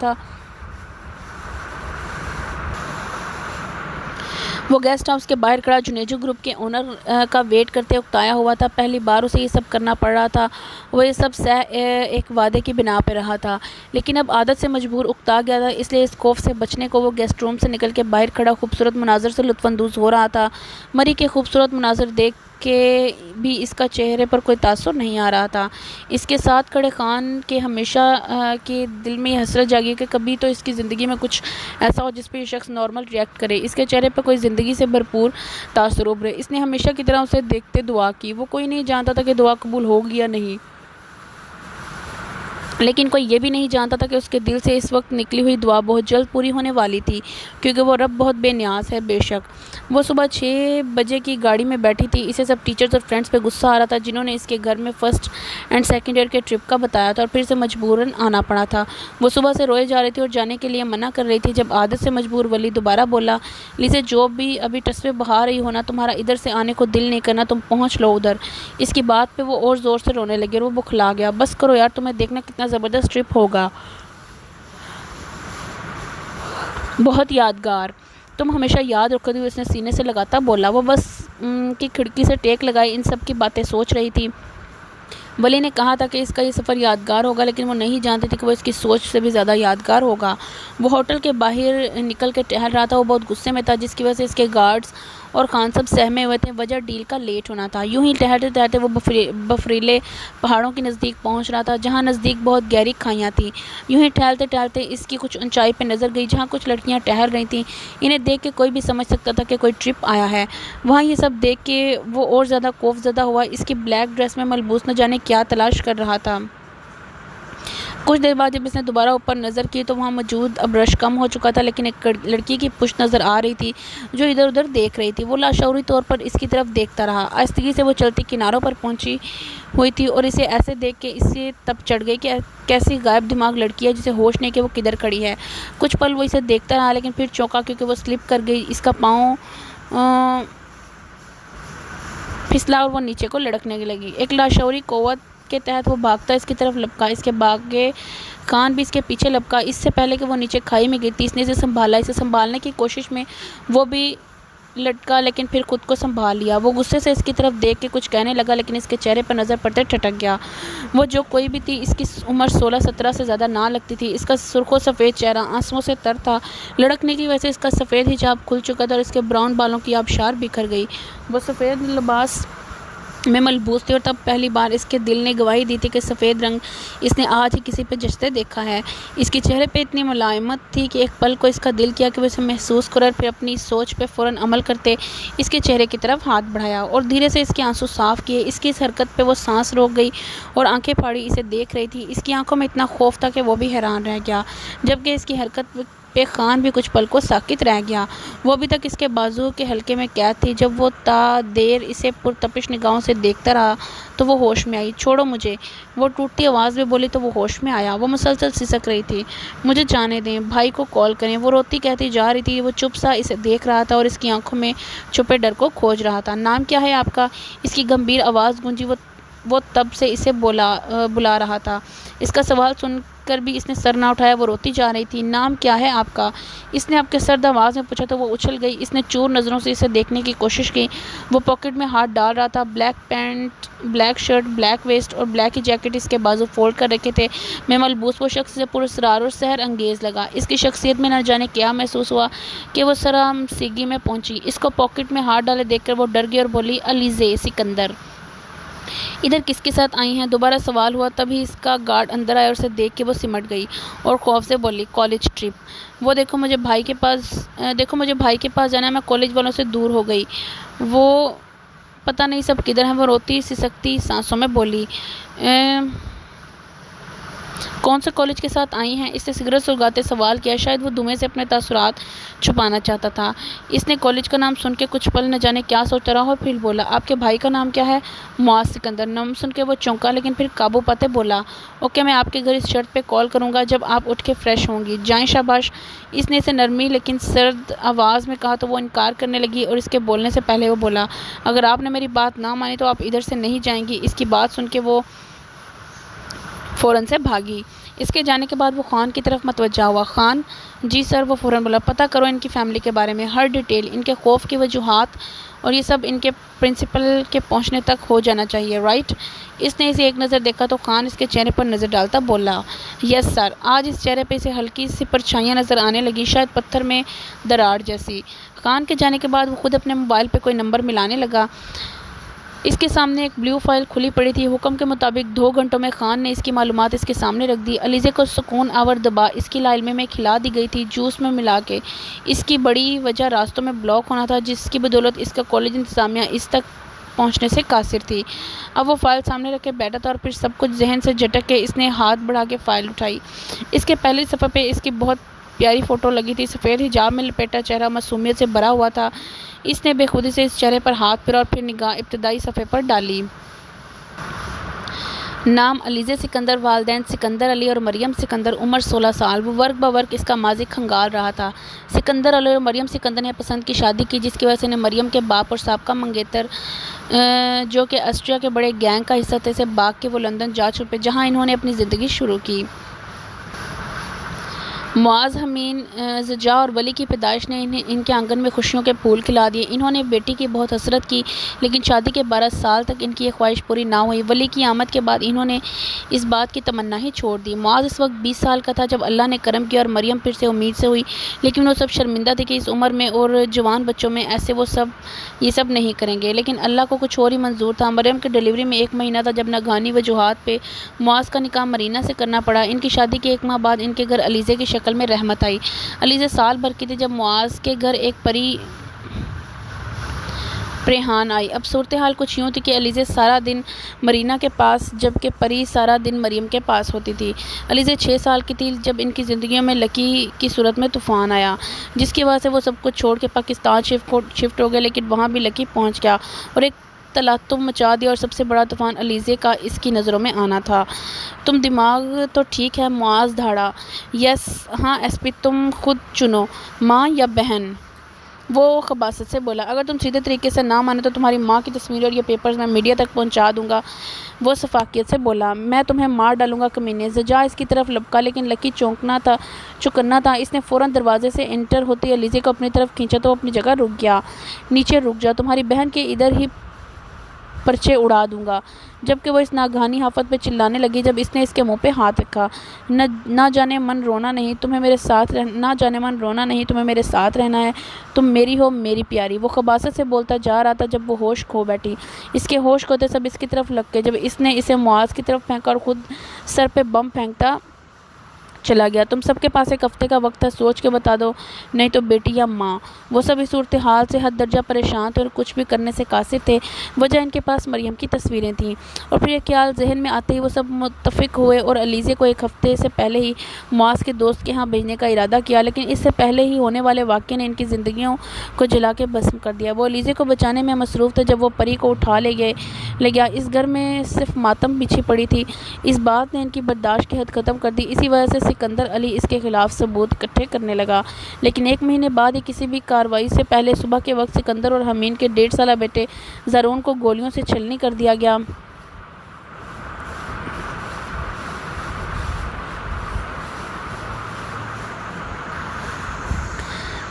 تھا۔ پہلی بار اسے یہ سب کرنا پڑ رہا تھا، وہ یہ سب سہ ایک وعدے کی بنا پہ رہا تھا لیکن اب عادت سے مجبور اکتا گیا تھا، اس لیے اس خوف سے بچنے کو وہ گیسٹ روم سے نکل کے باہر کھڑا خوبصورت مناظر سے لطف اندوز ہو رہا تھا۔ مری کے خوبصورت مناظر دیکھ کے بھی اس کا چہرے پر کوئی تاثر نہیں آ رہا تھا۔ اس کے ساتھ کھڑے خان کے ہمیشہ کے دل میں یہ حسرت جاگی کہ کبھی تو اس کی زندگی میں کچھ ایسا ہو جس پہ یہ شخص نارمل ریئیکٹ کرے، اس کے چہرے پر کوئی زندگی سے بھرپور تاثر ابھرے۔ اس نے ہمیشہ کی طرح اسے دیکھتے دعا کی۔ وہ کوئی نہیں جانتا تھا کہ دعا قبول ہوگی یا نہیں، لیکن کوئی یہ بھی نہیں جانتا تھا کہ اس کے دل سے اس وقت نکلی ہوئی دعا بہت جلد پوری ہونے والی تھی کیونکہ وہ رب بہت بے نیاز ہے۔ بے شک وہ صبح 6 بجے کی گاڑی میں بیٹھی تھی۔ اسے سب ٹیچرز اور فرینڈز پہ غصہ آ رہا تھا جنہوں نے اس کے گھر میں فرسٹ اینڈ سیکنڈ ایئر کے ٹرپ کا بتایا تھا اور پھر اسے مجبوراً آنا پڑا تھا۔ وہ صبح سے روئے جا رہی تھی اور جانے کے لیے منع کر رہی تھی جب عادت سے مجبور ولی دوبارہ بولا، لیزے جو بھی ابھی ٹسپے بہا رہی ہو نا، تمہارا ادھر سے آنے کو دل نہیں کرنا، تم پہنچ لو ادھر۔ اس کی بات پہ وہ اور زور سے رونے لگی اور وہ بکھلا گیا۔ بس کرو یار، تمہیں دیکھنا کتنا زبردست ٹرپ ہوگا، بہت یادگار، تم ہمیشہ یاد رکھو گی، اس نے سینے سے لگاتا بولا۔ وہ بس کی کھڑکی سے ٹیک لگائے ان سب کی باتیں سوچ رہی تھی۔ ولی نے کہا تھا کہ اس کا یہ سفر یادگار ہوگا لیکن وہ نہیں جانتی تھی کہ وہ اس کی سوچ سے بھی زیادہ یادگار ہوگا۔ وہ ہوٹل کے باہر نکل کے ٹہل رہا تھا، وہ بہت غصے میں تھا جس کی وجہ سے اس کے گارڈز اور خان سب سہمے ہوئے تھے، وجہ ڈیل کا لیٹ ہونا تھا۔ یوں ہی ٹہلتے ٹہلتے وہ بفریلے پہاڑوں کے نزدیک پہنچ رہا تھا جہاں نزدیک بہت گہری کھائیاں تھیں۔ یوں ہی ٹہلتے ٹہلتے اس کی کچھ اونچائی پہ نظر گئی جہاں کچھ لڑکیاں ٹہل رہی تھیں۔ انہیں دیکھ کے کوئی بھی سمجھ سکتا تھا کہ کوئی ٹرپ آیا ہے۔ وہاں یہ سب دیکھ کے وہ اور زیادہ خوف زدہ ہوا۔ اس کی بلیک ڈریس میں ملبوس نہ جانے کیا تلاش کر رہا تھا۔ کچھ دیر بعد جب اس نے دوبارہ اوپر نظر کی تو وہاں موجود اب رش کم ہو چکا تھا لیکن ایک لڑکی کی پشت نظر آ رہی تھی جو ادھر ادھر دیکھ رہی تھی۔ وہ لاشعوری طور پر اس کی طرف دیکھتا رہا۔ آہستگی سے وہ چلتی کناروں پر پہنچی ہوئی تھی اور اسے ایسے دیکھ کے اسے تب چڑھ گئی کہ کیسی غائب دماغ لڑکی ہے جسے ہوش نہیں کہ وہ کدھر کھڑی ہے۔ کچھ پل وہ اسے دیکھتا رہا لیکن پھر چونکا کیونکہ وہ سلپ کر گئی، اس کا پاؤں پھسلا اور وہ نیچے کو لڑکنے لگی۔ ایک لاشعوری قوت کے تحت وہ بھاگتا اس کی طرف لپکا، اس کے باگے کان بھی اس کے پیچھے لپکا۔ اس سے پہلے کہ وہ نیچے کھائی میں گرتی اس نے اسے سنبھالا، اسے سنبھالنے کی کوشش میں وہ بھی لٹکا لیکن پھر خود کو سنبھال لیا۔ وہ غصے سے اس کی طرف دیکھ کے کچھ کہنے لگا لیکن اس کے چہرے پر نظر پڑتے ٹھٹک گیا۔ وہ جو کوئی بھی تھی، اس کی عمر 16-17 سے زیادہ نہ لگتی تھی۔ اس کا سرخ و سفید چہرہ آنسوؤں سے تر تھا، لڑکنے کی وجہ سے اس کا سفید حجاب کھل چکا تھا اور اس کے براؤن بالوں کی آبشار بکھر گئی۔ وہ سفید لباس میں ملبوس تھی اور تب پہلی بار اس کے دل نے گواہی دی تھی کہ سفید رنگ اس نے آج ہی کسی پہ جچتے دیکھا ہے۔ اس کے چہرے پہ اتنی ملائمت تھی کہ ایک پل کو اس کا دل کیا کہ وہ اسے محسوس کرے اور پھر اپنی سوچ پہ فوراً عمل کرتے اس کے چہرے کی طرف ہاتھ بڑھایا اور دھیرے سے اس کے آنسو صاف کیے۔ اس کی اس حرکت پہ وہ سانس روک گئی اور آنکھیں پھاڑی اسے دیکھ رہی تھی۔ اس کی آنکھوں میں اتنا خوف تھا کہ وہ بھی حیران رہ گیا، جبکہ اس کی حرکت پہ خان بھی کچھ پل کو ساکت رہ گیا۔ وہ ابھی تک اس کے بازو کے حلقے میں قید تھی۔ جب وہ تا دیر اسے پرتپش نگاہوں سے دیکھتا رہا تو وہ ہوش میں آئی۔ چھوڑو مجھے، وہ ٹوٹتی آواز میں بولی تو وہ ہوش میں آیا۔ وہ مسلسل سسک رہی تھی، مجھے جانے دیں، بھائی کو کال کریں۔ وہ روتی کہتی جا رہی تھی۔ وہ چپ سا اسے دیکھ رہا تھا اور اس کی آنکھوں میں چھپے ڈر کو کھوج رہا تھا۔ نام کیا ہے آپ کا؟ اس کی گمبھیر آواز گونجی۔ وہ تب سے اسے بلا رہا تھا۔ اس کا سوال سن کر بھی اس نے سر نہ اٹھایا۔ وہ روتی جا رہی تھی۔ نام کیا ہے آپ کا؟ اس نے اب کے سرد آواز میں پوچھا تو وہ اچھل گئی۔ اس نے چور نظروں سے اسے دیکھنے کی کوشش کی۔ وہ پاکٹ میں ہاتھ ڈال رہا تھا۔ Black pant, black shirt, black vest اور بلیک ہی جیکٹ اس کے بازو فولڈ کر رکھے تھے۔ میں ملبوس وہ شخص سے پراسرار اور سحر انگیز لگا۔ اس کی شخصیت میں نہ جانے کیا محسوس ہوا کہ وہ سرامسیگی میں پہنچی۔ اس کو پاکٹ میں ہاتھ ڈالے دیکھ کر وہ ڈر گئی اور بولی، علیزے سکندر ادھر کس کے ساتھ آئی ہیں؟ دوبارہ سوال ہوا۔ تبھی اس کا گارڈ اندر آیا اور اسے دیکھ کے وہ سمٹ گئی اور خوف سے بولی، کالج ٹرپ۔ وہ دیکھو مجھے بھائی کے پاس جانا ہے، میں کالج والوں سے دور ہو گئی۔ وہ پتہ نہیں سب کدھر ہیں؟ وہ روتی سسکتی سانسوں میں بولی، کون سے کالج کے ساتھ آئی ہیں؟ اس نے سگریٹ سلگاتے سوال کیا۔ شاید وہ دھوئیں سے اپنے تاثرات چھپانا چاہتا تھا۔ اس نے کالج کا نام سن کے کچھ پل نہ جانے کیا سوچتا رہا اور پھر بولا، آپ کے بھائی کا نام کیا ہے؟ معاذ سکندر۔ نام سن کے وہ چونکا لیکن پھر قابو پاتے بولا، اوکے، میں آپ کے گھر اس شرط پہ کال کروں گا جب آپ اٹھ کے فریش ہوں گی۔ جائیں، شاباش۔ اس نے اسے نرمی لیکن سرد آواز میں کہا تو وہ انکار کرنے لگی اور اس کے بولنے سے پہلے وہ بولا، اگر آپ نے میری بات نہ مانی تو آپ ادھر سے نہیں جائیں گی۔ اس کی بات سن کے وہ فوراً سے بھاگی۔ اس کے جانے کے بعد وہ خان کی طرف متوجہ ہوا۔ خان؟ جی سر۔ وہ فوراً بولا، پتہ کرو ان کی فیملی کے بارے میں، ہر ڈیٹیل، ان کے خوف کی وجوہات اور یہ سب ان کے پرنسپل کے پہنچنے تک ہو جانا چاہیے، رائٹ؟ اس نے اسے ایک نظر دیکھا تو خان اس کے چہرے پر نظر ڈالتا بولا، یس سر۔ آج اس چہرے پہ اسے ہلکی سی پرچھائیاں نظر آنے لگی، شاید پتھر میں دراڑ جیسی۔ خان کے جانے کے بعد وہ خود اپنے موبائل پہ کوئی نمبر ملانے لگا۔ اس کے سامنے ایک بلیو فائل کھلی پڑی تھی۔ حکم کے مطابق 2 گھنٹوں میں خان نے اس کی معلومات اس کے سامنے رکھ دی۔ علیزے کو سکون آور دوا اس کی لا علمی میں کھلا دی گئی تھی، جوس میں ملا کے۔ اس کی بڑی وجہ راستوں میں بلاک ہونا تھا، جس کی بدولت اس کا کالج انتظامیہ اس تک پہنچنے سے قاصر تھی۔ اب وہ فائل سامنے رکھ کے بیٹھا تھا اور پھر سب کچھ ذہن سے جھٹک کے اس نے ہاتھ بڑھا کے فائل اٹھائی۔ اس کے پہلی صفحے پہ اس کی بہت پیاری فوٹو لگی تھی۔ سفید حجاب میں لپیٹا چہرہ معصومیت سے بھرا ہوا تھا۔ اس نے بے خودی سے اس چہرے پر ہاتھ پھیرا اور پھر نگاہ ابتدائی صفحے پر ڈالی۔ نام علیزے سکندر، والدین سکندر علی اور مریم سکندر، عمر 16 سال۔ وہ ورق بورق اس کا ماضی کھنگال رہا تھا۔ سکندر علی اور مریم سکندر نے پسند کی شادی کی، جس کی وجہ سے انہیں مریم کے باپ اور سابقہ منگیتر جو کہ آسٹریا کے بڑے گینگ کا حصہ تھے سے باغ کے وہ لندن جا چھپے، جہاں انہوں نے اپنی زندگی شروع کی۔ معاذ، حمین، زجا اور ولی کی پیدائش نے ان کے آنگن میں خوشیوں کے پھول کھلا دیے۔ انہوں نے بیٹی کی بہت حسرت کی لیکن شادی کے 12 سال تک ان کی یہ خواہش پوری نہ ہوئی۔ ولی کی آمد کے بعد انہوں نے اس بات کی تمنا ہی چھوڑ دی۔ معاذ اس وقت 20 سال کا تھا جب اللہ نے کرم کیا اور مریم پھر سے امید سے ہوئی، لیکن وہ سب شرمندہ تھے کہ اس عمر میں اور جوان بچوں میں ایسے وہ یہ سب نہیں کریں گے، لیکن اللہ کو کچھ اور ہی منظور تھا۔ مریم کی ڈیلیوری میں 1 مہینہ تھا جب ناگہانی وجوہات پہ معاذ کا نکاح مرینا سے کرنا پڑا۔ ان کی شادی کے 1 ماہ بعد ان کے گھر علیزے کی شکل میں رحمت آئی۔ علیزے سال بھر کی تھی جب معاذ کے گھر ایک پری پریحان آئی۔ اب صورتحال کچھ یوں تھی کہ علیزے سارا دن مرینا کے پاس جبکہ پری سارا دن مریم کے پاس ہوتی تھی۔ علیزے 6 سال کی تھی جب ان کی زندگیوں میں لکی کی صورت میں طوفان آیا، جس کی وجہ سے وہ سب کچھ چھوڑ کے پاکستان شفٹ ہو گئے، لیکن وہاں بھی لکی پہنچ گیا اور ایک تلاتم مچا دیا، اور سب سے بڑا طوفان علیزے کا اس کی نظروں میں آنا تھا۔ تم دماغ تو ٹھیک ہے؟ معاذ دھاڑا۔ یس ہاں ایس پی، تم خود چنو، ماں یا بہن؟ وہ خباثت سے بولا، اگر تم سیدھے طریقے سے نہ مانے تو تمہاری ماں کی تصویریں اور یہ پیپرز میں میڈیا تک پہنچا دوں گا۔ وہ سفاکیت سے بولا، میں تمہیں مار ڈالوں گا کمینے۔ زجا اس کی طرف لپکا لیکن لکی چوکنا تھا۔ اس نے فوراً دروازے سے انٹر ہوتی علیزے کو اپنی طرف کھینچا تو وہ اپنی جگہ رک گیا۔ نیچے رک جا، تمہاری بہن کے ادھر ہی پرچے اڑا دوں گا۔ جبکہ وہ اس ناگہانی آفت پہ چلانے لگی جب اس نے اس کے منہ پہ ہاتھ رکھا۔ نہ جانے من رونا نہیں تمہیں میرے ساتھ رہنا ہے، تم میری ہو میری پیاری۔ وہ خباثت سے بولتا جا رہا تھا جب وہ ہوش کھو بیٹھی۔ اس کے ہوش کھوتے سب اس کی طرف لگ گئے جب اس نے اسے معاذ کی طرف پھینکا اور خود سر پہ بم پھینکتا چلا گیا۔ تم سب کے پاس ایک ہفتے کا وقت ہے، سوچ کے بتا دو، نہیں تو بیٹی یا ماں۔ وہ سب اس صورتحال سے حد درجہ پریشان تھے اور کچھ بھی کرنے سے قاصر تھے۔ وجہ ان کے پاس مریم کی تصویریں تھیں اور پھر یہ خیال ذہن میں آتے ہی وہ سب متفق ہوئے اور علیزے کو ایک ہفتے سے پہلے ہی معاذ کے دوست کے ہاں بھیجنے کا ارادہ کیا، لیکن اس سے پہلے ہی ہونے والے واقعے نے ان کی زندگیوں کو جلا کے بھسم کر دیا۔ وہ علیزے کو بچانے میں مصروف تھے جب وہ پری کو اٹھا لے گیا۔ اس گھر میں صرف ماتم بچھی پڑی تھی۔ اس بات نے ان کی برداشت کی حد ختم کر دی۔ اسی وجہ سے سکندر علی اس کے خلاف ثبوت اکٹھے کرنے لگا، لیکن ایک مہینے بعد ہی کسی بھی کارروائی سے پہلے صبح کے وقت سکندر اور حمین کے 1.5 سالہ بیٹے زارون کو گولیوں سے چھلنی کر دیا گیا۔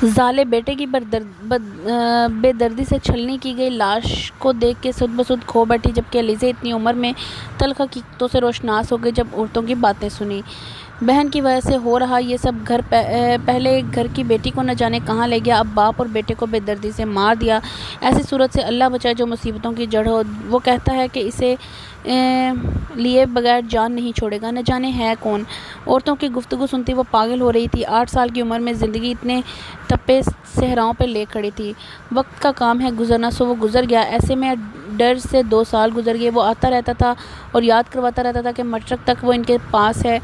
ظالے بیٹے کی بے دردی سے چھلنی کی گئی لاش کو دیکھ کے سد بسد کھو بیٹھی، جبکہ علیزے اتنی عمر میں تلخ حقیقتوں سے روشناس ہو گئی جب عورتوں کی باتیں سنی۔ بہن کی وجہ سے ہو رہا یہ سب پہلے گھر کی بیٹی کو نہ جانے کہاں لے گیا، اب باپ اور بیٹے کو بے دردی سے مار دیا۔ ایسی صورت سے اللہ بچائے جو مصیبتوں کی جڑ ہو۔ وہ کہتا ہے کہ اسے لیے بغیر جان نہیں چھوڑے گا، نہ جانے ہے کون۔ عورتوں کی گفتگو سنتی وہ پاگل ہو رہی تھی۔ 8 سال کی عمر میں زندگی اتنے تپے صحراؤں پہ لے کھڑی تھی۔ وقت کا کام ہے گزرنا، سو وہ گزر گیا۔ ایسے میں ڈر سے 2 سال گزر گئے۔ وہ آتا رہتا تھا اور یاد کرواتا رہتا تھا کہ مشرق تک وہ ان کے پاس ہے،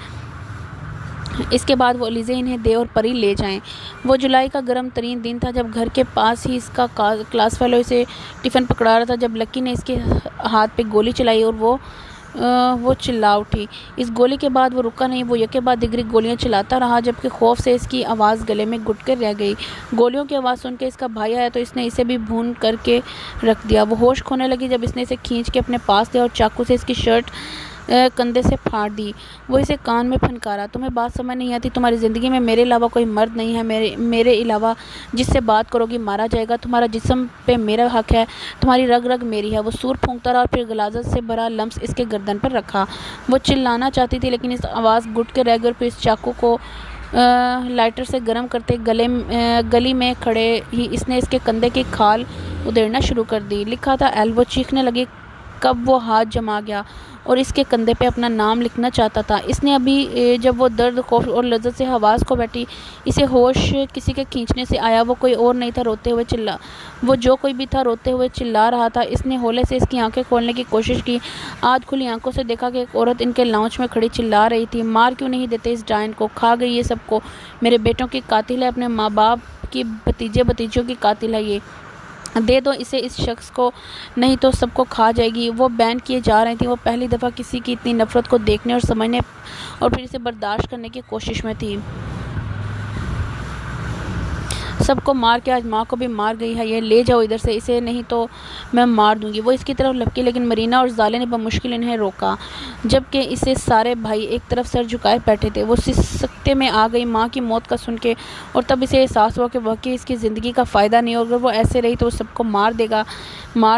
اس کے بعد وہ علیزے انہیں دے اور پری لے جائیں۔ وہ جولائی کا گرم ترین دن تھا جب گھر کے پاس ہی اس کا کلاس فیلو اسے ٹفن پکڑا رہا تھا جب لکی نے اس کے ہاتھ پہ گولی چلائی اور وہ چلا اٹھی۔ اس گولی کے بعد وہ رکا نہیں، وہ یکے بعد دیگری گولیاں چلاتا رہا جبکہ خوف سے اس کی آواز گلے میں گھٹ کر رہ گئی۔ گولیوں کی آواز سن کے اس کا بھائی آیا تو اس نے اسے بھی بھون کر کے رکھ دیا۔ وہ ہوش کھونے لگی جب اس نے اسے کھینچ کے اپنے پاس لیا اور چاقو سے اس کی شرٹ کندھے سے پھاڑ دی۔ وہ اسے کان میں پھنکارا، تمہیں بات سمجھ نہیں آتی، تمہاری زندگی میں میرے علاوہ کوئی مرد نہیں ہے، میرے علاوہ جس سے بات کرو گی مارا جائے گا، تمہارا جسم پہ میرا حق ہے، تمہاری رگ رگ میری ہے۔ وہ سور پھونکتا رہا اور پھر غلاظت سے بھرا لمس اس کے گردن پر رکھا۔ وہ چلانا چاہتی تھی لیکن اس آواز گھٹ کے رہ گئی اور پھر اس چاقو کو لائٹر سے گرم کرتے گلی میں کھڑے ہی اس نے اس کے کندھے کی کھال ادھیڑنا شروع کر دی۔ لکھا تھا ایل۔ وہ چیخنے لگی کب وہ ہاتھ جما گیا اور اس کے کندھے پہ اپنا نام لکھنا چاہتا تھا۔ اس نے ابھی جب وہ درد، خوف اور لذت سے حواس کھو بیٹھی، اسے ہوش کسی کے کھینچنے سے آیا۔ وہ کوئی اور نہیں تھا، وہ جو کوئی بھی تھا روتے ہوئے چلا رہا تھا۔ اس نے ہولے سے اس کی آنکھیں کھولنے کی کوشش کی۔ آدھ کھلی آنکھوں سے دیکھا کہ ایک عورت ان کے لاؤنج میں کھڑی چلا رہی تھی، مار کیوں نہیں دیتے اس ڈائن کو، کھا گئی یہ سب کو، میرے بیٹوں کی قاتل ہے، اپنے ماں باپ کی بھتیجے بھتیجوں کی قاتل ہے، یہ دے دو اسے اس شخص کو، نہیں تو سب کو کھا جائے گی۔ وہ بین کیے جا رہی تھیں۔ وہ پہلی دفعہ کسی کی اتنی نفرت کو دیکھنے اور سمجھنے اور پھر اسے برداشت کرنے کی کوشش میں تھی۔ سب کو مار کے آج ماں کو بھی مار گئی ہے یہ، لے جاؤ ادھر سے اسے، نہیں تو میں مار دوں گی۔ وہ اس کی طرف لپکی لیکن مرینا اور زالے نے بمشکل انہیں روکا، جبکہ اسے سارے بھائی ایک طرف سر جھکائے بیٹھے تھے۔ وہ سکتے میں آ گئی ماں کی موت کا سن کے اور تب اسے احساس ہوا کہ واقعی اس کی زندگی کا فائدہ نہیں، اور اگر وہ ایسے رہی تو وہ سب کو مار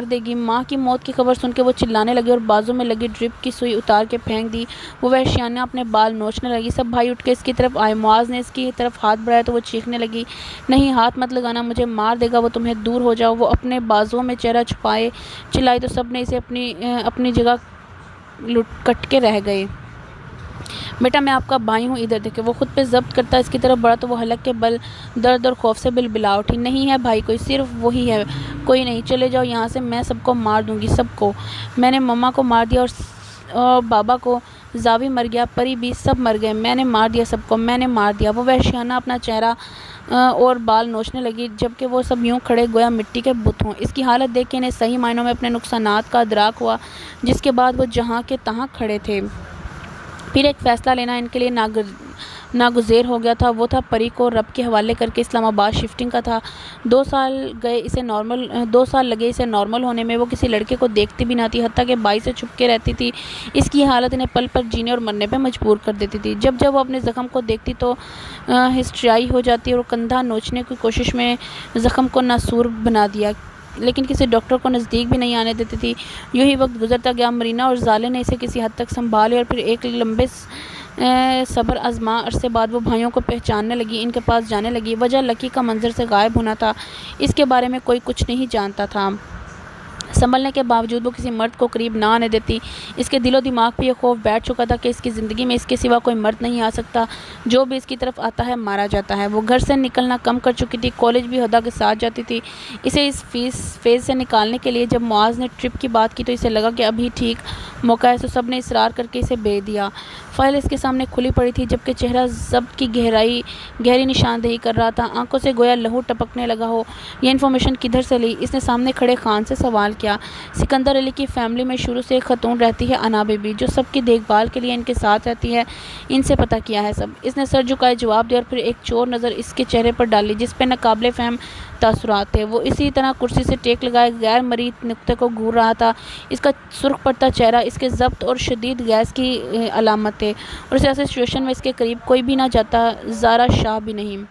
دے گی۔ ماں کی موت کی خبر سن کے وہ چلانے لگی اور بازو میں لگی ڈرپ کی سوئی اتار کے پھینک دی۔ وہ وحشیانہ اپنے بال نوچنے لگی۔ سب بھائی اٹھ کے اس کی طرف آئے۔ معاذ نے اس کی طرف ہاتھ بڑھایا تو وہ چیخنے لگی، نہیں ہاتھ مت لگانا، مجھے مار دے گا وہ تمہیں، دور ہو جاؤ۔ وہ اپنے بازوؤں میں چہرہ چھپائے چلائی تو سب نے اسے اپنی جگہ کٹ کے رہ گئے۔ بیٹا میں آپ کا بھائی ہوں، ادھر دیکھیں۔ وہ خود پہ ضبط کرتا اس کی طرف بڑھا تو وہ حلق کے بل درد اور خوف سے بلبلا اٹھی، نہیں ہے بھائی کوئی، صرف وہی ہے، کوئی نہیں، چلے جاؤ یہاں سے، میں سب کو مار دوں گی، سب کو۔ میں نے مما کو مار دیا اور بابا کو، زاوی مر گیا، پری بھی، سب مر گئے، میں نے مار دیا سب کو، میں نے مار دیا۔ وہ وحشیانہ اپنا چہرہ اور بال نوچنے لگی جبکہ وہ سب یوں کھڑے گویا مٹی کے بت ہوں۔ اس کی حالت دیکھ کے انہیں صحیح معنوں میں اپنے نقصانات کا ادراک ہوا، جس کے بعد وہ جہاں کے تہاں کھڑے تھے۔ پھر ایک فیصلہ لینا ان کے لیے ناگزیر ہو گیا تھا وہ تھا پری کو رب کے حوالے کر کے اسلام آباد شفٹنگ کا تھا۔ 2 سال لگے اسے نارمل ہونے میں۔ وہ کسی لڑکے کو دیکھتی بھی نہ تھی، حتیٰ کہ بھائی سے چھپ کے رہتی تھی۔ اس کی حالت انہیں پل پل جینے اور مرنے پہ مجبور کر دیتی تھی۔ جب وہ اپنے زخم کو دیکھتی تو ہسٹریائی ہو جاتی اور کندھا نوچنے کی کوشش میں زخم کو ناسور بنا دیا، لیکن کسی ڈاکٹر کو نزدیک بھی نہیں آنے دیتی تھی۔ یوں ہی وقت گزرتا گیا۔ مرینا اور زالے نے اسے کسی حد تک سنبھال لیا اور پھر ایک لمبے صبر آزما عرصے بعد وہ بھائیوں کو پہچاننے لگی، ان کے پاس جانے لگی۔ وجہ لکی کا منظر سے غائب ہونا تھا۔ اس کے بارے میں کوئی کچھ نہیں جانتا تھا۔ سنبھلنے کے باوجود وہ کسی مرد کو قریب نہ آنے دیتی۔ اس کے دل و دماغ پہ یہ خوف بیٹھ چکا تھا کہ اس کی زندگی میں اس کے سوا کوئی مرد نہیں آ سکتا، جو بھی اس کی طرف آتا ہے مارا جاتا ہے۔ وہ گھر سے نکلنا کم کر چکی تھی، کالج بھی ہدا کے ساتھ جاتی تھی۔ اسے اس فیز سے نکالنے کے لیے جب معاذ نے ٹرپ کی بات کی تو اسے لگا کہ ابھی ٹھیک موقع ہے، تو سب نے اصرار کر کے اسے بھیج دیا۔ فائل اس کے سامنے کھلی پڑی تھی، جبکہ چہرہ ضبط کی گہری نشاندہی کر رہا تھا، آنکھوں سے گویا لہو ٹپکنے لگا ہو۔ یہ انفارمیشن کدھر سے لی؟ اس نے سامنے کھڑے خان سے سوال کیا۔ سکندر علی کی فیملی میں شروع سے ایک خاتون رہتی ہے، انا بی بی، جو سب کی دیکھ بھال کے لیے ان کے ساتھ رہتی ہے، ان سے پتہ کیا ہے سب۔ اس نے سر جھکائے جواب دیا اور پھر ایک چور نظر اس کے چہرے پر ڈالی جس پہ ناقابل فہم تاثرات تھے۔ وہ اسی طرح کرسی سے ٹیک لگائے غیر مرئی نقطے کو گھور رہا تھا۔ اس کا سرخ پڑتا چہرہ اس کے ضبط اور شدید گیس کی علامت تھے، اور اس ایسے سچویشن میں اس کے قریب کوئی بھی نہ جاتا، زارا شاہ بھی نہیں۔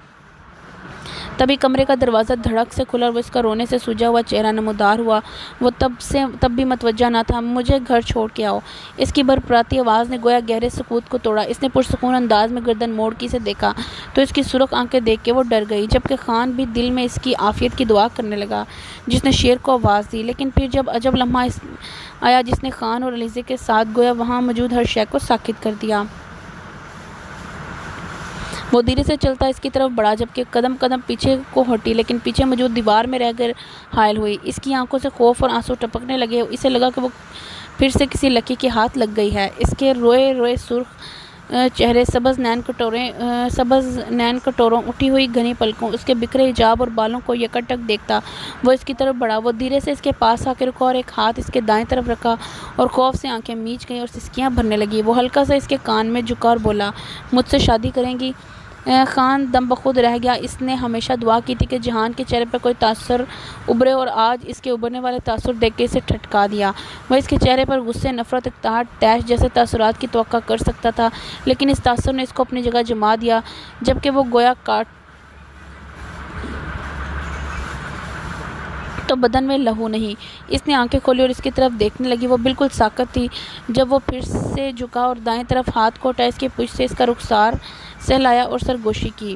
تبھی کمرے کا دروازہ دھڑک سے کھلا اور وہ اس کا رونے سے سوجا ہوا چہرہ نمودار ہوا۔ وہ تب بھی متوجہ نہ تھا۔ مجھے گھر چھوڑ کے آؤ، اس کی بھرپراتی آواز نے گویا گہرے سکوت کو توڑا۔ اس نے پرسکون انداز میں گردن موڑ کے اسے دیکھا تو اس کی سرخ آنکھیں دیکھ کے وہ ڈر گئی، جبکہ خان بھی دل میں اس کی عافیت کی دعا کرنے لگا جس نے شیر کو آواز دی۔ لیکن پھر جب عجب لمحہ آیا جس نے خان اور علیزے کے ساتھ گویا وہاں موجود ہر شے کو ساکت کر دیا۔ وہ دھیرے سے چلتا اس کی طرف بڑھا، جبکہ قدم پیچھے کو ہٹی، لیکن پیچھے موجود دیوار میں رہ کر حائل ہوئی۔ اس کی آنکھوں سے خوف اور آنسو ٹپکنے لگے۔ اسے لگا کہ وہ پھر سے کسی لکی کے ہاتھ لگ گئی ہے۔ اس کے روئے سرخ چہرے، سبز نین کٹوروں، اٹھی ہوئی گھنی پلکوں، اس کے بکھرے حجاب اور بالوں کو یکٹک دیکھتا وہ اس کی طرف بڑھا۔ وہ دھیرے سے اس کے پاس آ کے رکا اور ایک ہاتھ اس کے دائیں طرف رکھا، اور خوف سے آنکھیں میچ گئیں اور سسکیاں بھرنے لگی۔ وہ ہلکا سا اس کے کان میں جھکا اور بولا، مجھ سے شادی کریں گی؟ خان دم بخود رہ گیا۔ اس نے ہمیشہ دعا کی تھی کہ جہان کے چہرے پر کوئی تاثر ابھرے، اور آج اس کے ابھرنے والے تاثر دیکھ کے اسے ٹھٹکا دیا۔ وہ اس کے چہرے پر غصے، نفرت، اقتحار، طیش جیسے تاثرات کی توقع کر سکتا تھا، لیکن اس تاثر نے اس کو اپنی جگہ جما دیا، جبکہ وہ گویا تو بدن میں لہو نہیں۔ اس نے آنکھیں کھولی اور اس کی طرف دیکھنے لگی۔ وہ بالکل ساکت تھی۔ جب وہ پھر سے جھکا اور دائیں طرف ہاتھ کو اٹھایا، اس کی پشت سے اس کا رخسار سہلایا اور سرگوشی کی۔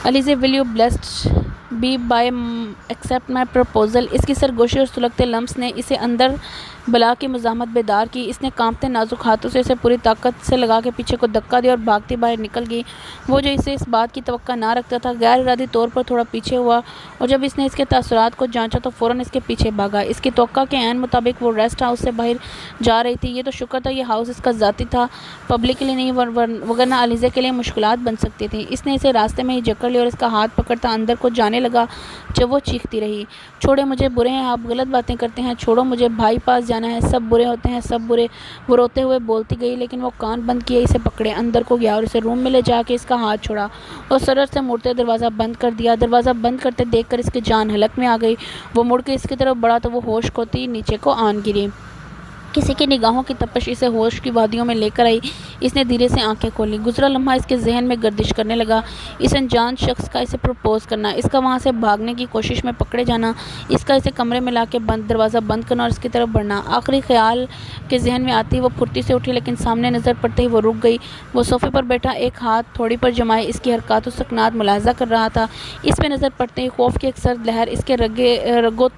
Alizeh, will you blessed be by accept my proposal؟ اس کی سرگوشی اور سلگتے لمس نے اسے اندر بلا کی مزاحمت بیدار کی۔ اس نے کانپتے نازک ہاتھوں سے اسے پوری طاقت سے لگا کے پیچھے کو دھکا دیا اور بھاگتی باہر نکل گئی۔ وہ جو اسے اس بات کی توقع نہ رکھتا تھا، غیر ارادی طور پر تھوڑا پیچھے ہوا، اور جب اس نے اس کے تاثرات کو جانچا تو فوراً اس کے پیچھے بھاگا۔ اس کی توقع کے عین مطابق وہ ریسٹ ہاؤس سے باہر جا رہی تھی۔ یہ تو شکر تھا یہ ہاؤس اس کا ذاتی تھا، پبلک کے لیے نہیں، وگرنہ علیزے کے لیے مشکلات بن سکتی تھیں۔ اس نے اسے راستے میں ہی جکڑ لیا اور اس کا ہاتھ پکڑتا اندر کو جانے لگا، جب وہ چیختی رہی، چھوڑے مجھے، برے ہیں آپ، غلط باتیں کرتے ہیں، چھوڑو مجھے، بھائی پاس جانا ہے، سب برے ہوتے ہیں، سب برے۔ وہ روتے ہوئے بولتی گئی، لیکن وہ کان بند کیے اسے پکڑے اندر کو گیا اور اسے روم میں لے جا کے اس کا ہاتھ چھوڑا اور سرر سے مڑتے دروازہ بند کر دیا۔ دروازہ بند کرتے دیکھ کر اس کی جان حلق میں آ گئی۔ وہ مڑ کے اس کی طرف بڑھا تو وہ ہوش کھوتی نیچے کو آن گری۔ کسی کی نگاہوں کی تپش اسے ہوش کی وادیوں میں لے کر آئی۔ اس نے دھیرے سے آنکھیں کھولیں۔ گزرا لمحہ اس کے ذہن میں گردش کرنے لگا، اس انجان شخص کا اسے پروپوز کرنا، اس کا وہاں سے بھاگنے کی کوشش میں پکڑے جانا، اس کا اسے کمرے میں لا کے دروازہ بند کرنا اور اس کی طرف بڑھنا۔ آخری خیال کے ذہن میں آتی وہ پھرتی سے اٹھی، لیکن سامنے نظر پڑتے ہی وہ رک گئی۔ وہ صوفے پر بیٹھا ایک ہاتھ تھوڑی پر جمائے اس کی حرکات و سکنات ملاحظہ کر رہا تھا۔ اس پہ نظر پڑتے ہی خوف کی ایک سرد لہر اس کے رگوں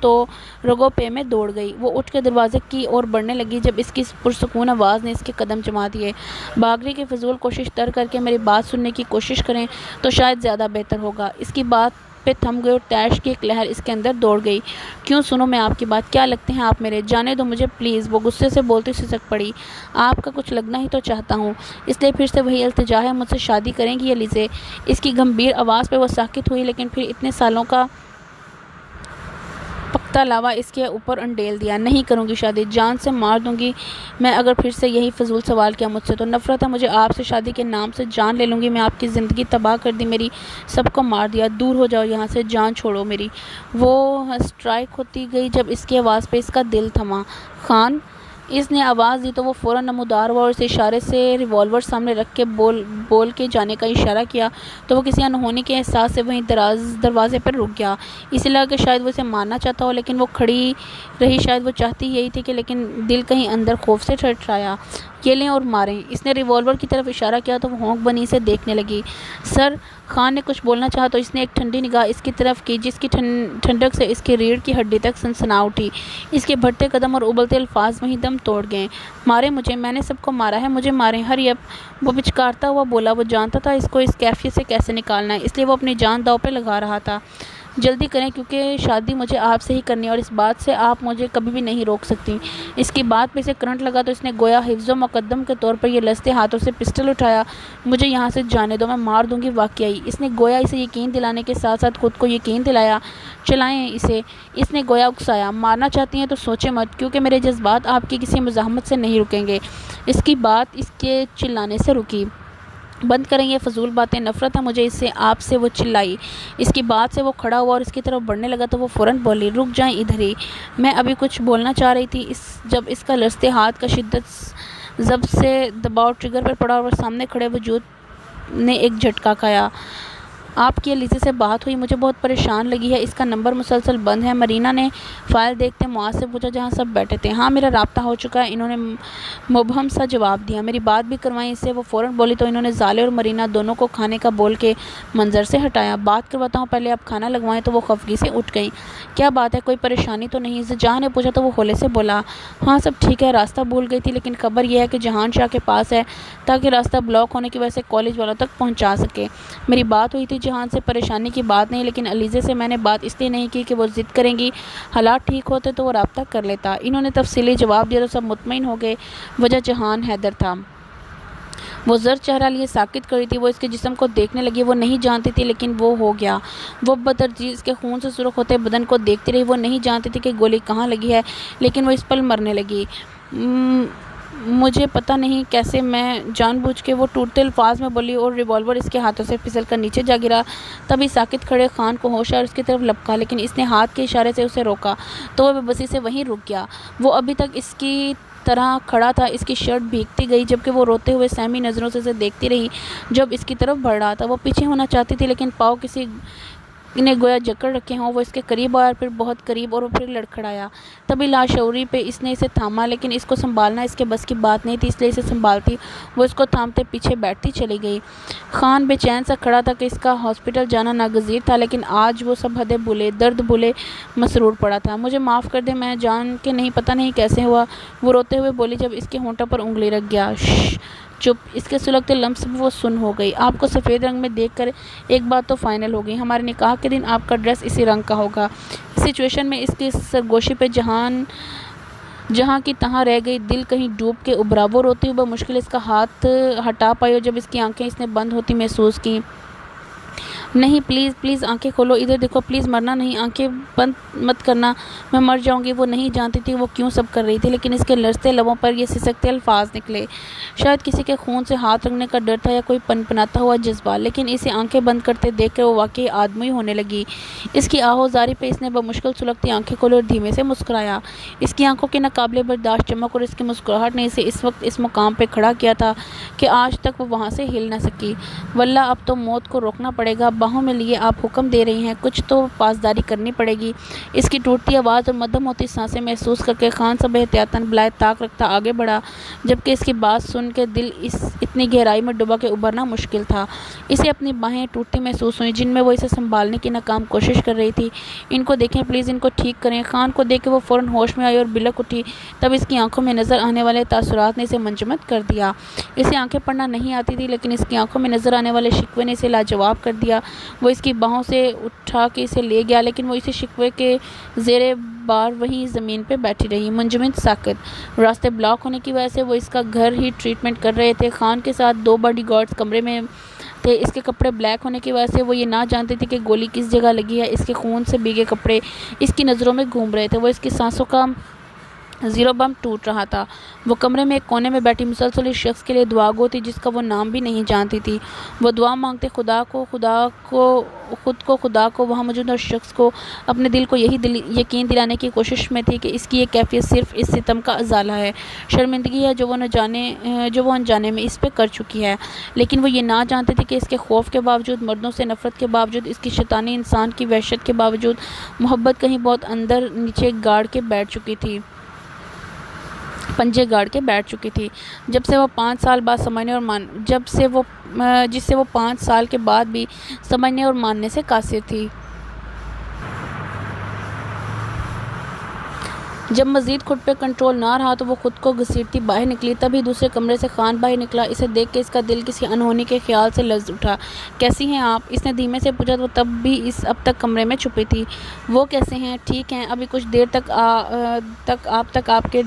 پے میں دوڑ گئی۔ وہ اٹھ کے دروازے کی اور بڑھنے لگی، جب اس کی پرسکون آواز نے اس کے قدم جما دیے۔ بھاگنے کی فضول کوشش ترک کر کے میری بات سننے کی کوشش کریں تو شاید زیادہ بہتر ہوگا۔ اس کی بات پہ تھم گئی اور طیش کی ایک لہر اس کے اندر دوڑ گئی۔ کیوں سنوں میں آپ کی بات؟ کیا لگتے ہیں آپ میرے؟ جانے دو مجھے پلیز۔ وہ غصے سے بولتی سسک پڑی، آپ کا کچھ لگنا ہی تو چاہتا ہوں، اس لیے پھر سے وہی التجا ہے، مجھ سے شادی کریں گی علیزے؟ اس کی گمبھیر آواز پہ وہ ساکت ہوئی، لیکن پھر اتنے سالوں کا علاوہ اس کے اوپر انڈیل دیا، نہیں کروں گی شادی، جان سے مار دوں گی میں اگر پھر سے یہی فضول سوال کیا مجھ سے تو۔ نفرت ہے مجھے آپ سے، شادی کے نام سے جان لے لوں گی میں، آپ کی زندگی تباہ کر دی میری، سب کو مار دیا، دور ہو جاؤ یہاں سے، جان چھوڑو میری۔ وہ اسٹرائک ہوتی گئی جب اس کی آواز پہ اس کا دل تھما۔ خان، اس نے آواز دی تو وہ فوراً نمودار ہوا اور اسے اشارے سے ریوالور سامنے رکھ کے بول کے جانے کا اشارہ کیا تو وہ کسی انہونی کے احساس سے وہیں دروازے پر رک گیا۔ اسے لگا کہ شاید وہ اسے مارنا چاہتا ہو لیکن وہ کھڑی رہی، شاید وہ چاہتی یہی تھی کہ، لیکن دل کہیں اندر خوف سے ٹھٹرایا۔ یہ لیں اور ماریں۔ اس نے ریوالور کی طرف اشارہ کیا تو وہ ہونک بنی اسے دیکھنے لگی۔ سر، خان نے کچھ بولنا چاہا تو اس نے ایک ٹھنڈی نگاہ اس کی طرف کی جس کی ٹھنڈک سے اس کی ریڑھ کی ہڈی تک سنسنا اٹھی۔ اس کے بھٹتے قدم اور ابلتے الفاظ وہیں دم توڑ گئے۔ ماریں مجھے، میں نے سب کو مارا ہے، مجھے ماریں، ہری اپ، وہ پچکارتا ہوا بولا۔ وہ جانتا تھا اس کو اس کیفیت سے کیسے نکالنا ہے، اس لیے وہ اپنی جان داؤ پہ لگا رہا تھا۔ جلدی کریں کیونکہ شادی مجھے آپ سے ہی کرنی ہے اور اس بات سے آپ مجھے کبھی بھی نہیں روک سکتی۔ اس کی بات پہ اسے کرنٹ لگا تو اس نے گویا حفظ و مقدم کے طور پر یہ لرزتے ہاتھوں سے پسٹل اٹھایا۔ مجھے یہاں سے جانے دو، میں مار دوں گی واقعی۔ اس نے گویا اسے یقین دلانے کے ساتھ ساتھ خود کو یقین دلایا۔ چلائیں اسے، اس نے گویا اکسایا۔ مارنا چاہتی ہیں تو سوچیں مت کیونکہ میرے جذبات آپ کی کسی مزاحمت سے نہیں رکیں گے۔ اس کی بات اس کے چلانے سے رکی۔ بند کریں یہ فضول باتیں، نفرت ہے مجھے اس سے، آپ سے، وہ چلائی۔ اس کی بات سے وہ کھڑا ہوا اور اس کی طرف بڑھنے لگا تو وہ فوراً بولی، رک جائیں ادھر ہی، میں ابھی کچھ بولنا چاہ رہی تھی۔ جب اس کا لرزتے ہاتھ کا شدت ضبط سے دباؤ ٹریگر پر پڑا اور سامنے کھڑے وجود نے ایک جھٹکا کھایا۔ آپ کی علیزے سے بات ہوئی، مجھے بہت پریشان لگی ہے، اس کا نمبر مسلسل بند ہے۔ مرینا نے فائل دیکھتے معاذ سے پوچھا جہاں سب بیٹھے تھے۔ ہاں، میرا رابطہ ہو چکا ہے، انہوں نے مبہم سا جواب دیا۔ میری بات بھی کروائیں اس سے، وہ فوراً بولی تو انہوں نے زالے اور مرینا دونوں کو کھانے کا بول کے منظر سے ہٹایا۔ بات کرواتا ہوں، پہلے آپ کھانا لگوائیں تو وہ خفگی سے اٹھ گئیں۔ کیا بات ہے، کوئی پریشانی تو نہیں؟ جہاں نے پوچھا تو وہ ہولے سے بولا، ہاں سب ٹھیک ہے، راستہ بھول گئی تھی لیکن خبر یہ ہے کہ جہان شاہ کے پاس ہے تاکہ راستہ بلاک ہونے کی وجہ سے کالج والوں تک پہنچا سکے۔ میری بات ہوئی تھی جہان سے، پریشانی کی بات نہیں، لیکن علیزے سے میں نے بات اس لیے نہیں کی کہ وہ ضد کریں گی، حالات ٹھیک ہوتے تو وہ رابطہ کر لیتا۔ انہوں نے تفصیلی جواب دیا تو سب مطمئن ہو گئے۔ وجہ جہان حیدر تھا۔ وہ زرد چہرہ لیے ساکت کھڑی تھی، وہ اس کے جسم کو دیکھنے لگی، وہ نہیں جانتی تھی لیکن وہ ہو گیا۔ وہ بتدریج اس کے خون سے سرخ ہوتے بدن کو دیکھتی رہی، وہ نہیں جانتی تھی کہ گولی کہاں لگی ہے لیکن وہ اس پل مرنے لگی۔ مجھے پتہ نہیں کیسے میں جان بوجھ کے، وہ ٹوٹتے الفاظ میں بولی اور ریوالور اس کے ہاتھوں سے پھسل کر نیچے جا گرا۔ تبھی ساکت کھڑے خان کو ہوش آیا اور اس کی طرف لپکا لیکن اس نے ہاتھ کے اشارے سے اسے روکا تو وہ بے بسی سے وہیں رک گیا۔ وہ ابھی تک اس کی طرح کھڑا تھا، اس کی شرٹ بھیگتی گئی جبکہ وہ روتے ہوئے سہمی نظروں سے اسے دیکھتی رہی جب اس کی طرف بڑھ رہا تھا۔ وہ پیچھے ہونا چاہتی تھی لیکن پاؤں کسی نے گویا جکڑ رکھے ہوں۔ وہ اس کے قریب آیا، پھر بہت قریب، اور پھر لڑکھڑایا۔ تبھی لاشعوری پہ اس نے اسے تھاما لیکن اس کو سنبھالنا اس کے بس کی بات نہیں تھی، اس لیے اسے سنبھالتی وہ اس کو تھامتے پیچھے بیٹھتی چلی گئی۔ خان بے چین سا کھڑا تھا کہ اس کا ہاسپٹل جانا ناگزیر تھا لیکن آج وہ سب حدیں بھولے، درد بھولے مسرور پڑا تھا۔ مجھے معاف کر دیں، میں جان کے نہیں، پتہ نہیں کیسے ہوا، وہ روتے ہوئے بولی جب اس کے ہونٹوں پر انگلی رکھ گیا۔ شش، چپ، اس کے سلگتے لمس پہ وہ سن ہو گئی۔ آپ کو سفید رنگ میں دیکھ کر ایک بات تو فائنل ہو گئی، ہمارے نکاح کے دن آپ کا ڈریس اسی رنگ کا ہوگا۔ اس سچویشن میں اس کی سرگوشی پہ جہاں کی تہاں رہ گئی، دل کہیں ڈوب کے ابھرا۔ وہ روتی ہوئی بمشکل اس کا ہاتھ ہٹا پائی اور جب اس کی آنکھیں اس نے بند ہوتی محسوس کی۔ نہیں، پلیز پلیز آنکھیں کھولو، ادھر دیکھو، پلیز مرنا نہیں، آنکھیں بند مت کرنا، میں مر جاؤں گی۔ وہ نہیں جانتی تھی وہ کیوں سب کر رہی تھی لیکن اس کے لرزتے لبوں پر یہ سسکتے الفاظ نکلے۔ شاید کسی کے خون سے ہاتھ رکھنے کا ڈر تھا یا کوئی پنپناتا ہوا جذبہ، لیکن اسے آنکھیں بند کرتے دیکھ کر وہ واقعی آدمی ہونے لگی۔ اس کی آہوزاری پہ اس نے بمشکل سلگتی آنکھیں کھولی اور دھیمے سے مسکرایا۔ اس کی آنکھوں کی ناقابل برداشت چمک اور اس کی مسکراہٹ نے اسے اس وقت اس مقام پہ کھڑا کیا تھا کہ آج تک وہ وہاں سے ہل نہ سکی۔ واللہ اب تو موت کو روکنا پڑے گا، باہوں میں لیے آپ حکم دے رہی ہیں، کچھ تو پاسداری کرنی پڑے گی۔ اس کی ٹوٹتی آواز اور مدھم ہوتی سانسیں محسوس کر کے خان سب احتیاطاً بلائے طاق رکھتا آگے بڑھا جبکہ اس کی بات سن کے دل اتنی گہرائی میں ڈوبا کہ ابھرنا مشکل تھا۔ اسے اپنی باہیں ٹوٹتی محسوس ہوئیں جن میں وہ اسے سنبھالنے کی ناکام کوشش کر رہی تھی۔ ان کو دیکھیں پلیز، ان کو ٹھیک کریں۔ خان کو دیکھ کے وہ فوراً ہوش میں آئی اور بلک اٹھی، تب اس کی آنکھوں میں نظر آنے والے تاثرات نے اسے منجمد کر دیا۔ اسے آنکھیں پڑھنا نہیں آتی تھی لیکن اس کی آنکھوں میں نظر آنے والے شکوے نے اسے لاجواب کر دیا۔ وہ اس کی باہوں سے اٹھا کے اسے لے گیا لیکن وہ اسی شکوے کے زیر بار وہیں زمین پہ بیٹھی رہی، منجمد ساکت۔ راستے بلاک ہونے کی وجہ سے وہ اس کا گھر ہی ٹریٹمنٹ کر رہے تھے۔ خان کے ساتھ 2 باڈی گارڈز کمرے میں تھے۔ اس کے کپڑے بلیک ہونے کی وجہ سے وہ یہ نہ جانتی تھی کہ گولی کس جگہ لگی ہے۔ اس کے خون سے بھیگے کپڑے اس کی نظروں میں گھوم رہے تھے۔ وہ اس کی سانسوں کا زیرو بم ٹوٹ رہا تھا۔ وہ کمرے میں ایک کونے میں بیٹھی مسلسل اس شخص کے لیے دعا گو تھی جس کا وہ نام بھی نہیں جانتی تھی۔ وہ دعا مانگتے خود کو خدا کو وہاں موجود ہر شخص کو اپنے دل کو یہی یقین دلانے کی کوشش میں تھی کہ اس کی یہ کیفیت صرف اس ستم کا ازالہ ہے، شرمندگی ہے جو وہ انجانے میں اس پہ کر چکی ہے۔ لیکن وہ یہ نہ جانتی تھی کہ اس کے خوف کے باوجود، مردوں سے نفرت کے باوجود، اس کی شیطانی انسان کی وحشت کے باوجود، محبت کہیں بہت اندر نیچے گاڑ کے بیٹھ چکی تھی، پنجے گاڑ کے بیٹھ چکی تھی۔ جس سے وہ 5 سال کے بعد بھی سمجھنے اور ماننے سے قاصر تھی۔ جب مزید خود پہ کنٹرول نہ رہا تو وہ خود کو گھسیٹتی باہر نکلی۔ تبھی دوسرے کمرے سے خان باہر نکلا۔ اسے دیکھ کے اس کا دل کسی انہونی کے خیال سے لرز اٹھا۔ کیسی ہیں آپ؟ اس نے دھیمے سے پوچھا۔ وہ تب بھی اب تک کمرے میں چھپی تھی۔ وہ کیسے ہیں؟ ٹھیک ہیں، ابھی کچھ دیر تک آپ کے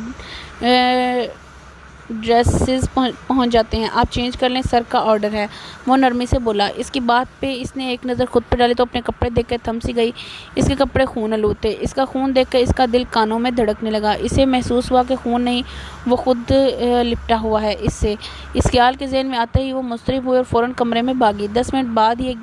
ڈریسز پہنچ جاتے ہیں، آپ چینج کر لیں، سر کا آرڈر ہے، وہ نرمی سے بولا۔ اس کی بات پہ اس نے ایک نظر خود پہ ڈالی تو اپنے کپڑے دیکھ کر تھم سی گئی۔ اس کے کپڑے خون آلود تھے۔ اس کا خون دیکھ کر اس کا دل کانوں میں دھڑکنے لگا۔ اسے محسوس ہوا کہ خون نہیں، وہ خود لپٹا ہوا ہے اس سے۔ اس خیال کے ذہن میں آتے ہی وہ مضطرب ہوئی اور فوراً کمرے میں بھاگی۔ 10 منٹ بعد ہی ایک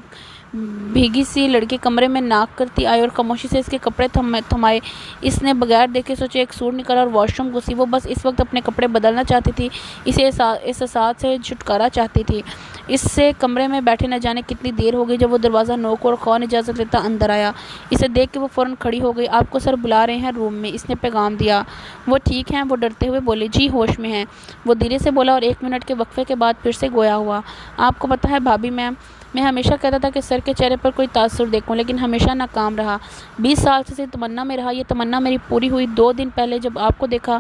بھیگی سی لڑکی کمرے میں ناک کرتی آئی اور خاموشی سے اس کے کپڑے تھمائے۔ اس نے بغیر دیکھے سوچے ایک سوٹ نکالا اور واش روم گھسی۔ وہ بس اس وقت اپنے کپڑے بدلنا چاہتی تھی، اسے احساسات سے چھٹکارا چاہتی تھی۔ اس سے کمرے میں بیٹھے نہ جانے کتنی دیر ہو گئی۔ جب وہ دروازہ نوک اور خواہ اجازت لیتا اندر آیا، اسے دیکھ کے وہ فوراً کھڑی ہو گئی۔ آپ کو سر بلا رہے ہیں روم میں، اس نے پیغام دیا۔ وہ ٹھیک ہیں؟ وہ ڈرتے ہوئے بولے۔ جی ہوش میں ہیں، وہ دھیرے سے بولا اور 1 منٹ کے وقفے کے بعد پھر سے گویا ہوا۔ آپ کو پتہ ہے بھابی، میں ہمیشہ کہتا تھا کہ سر کے چہرے پر کوئی تاثر دیکھوں، لیکن ہمیشہ ناکام رہا۔ 20 سال سے تمنا میں رہا، یہ تمنا میری پوری ہوئی 2 دن پہلے جب آپ کو دیکھا۔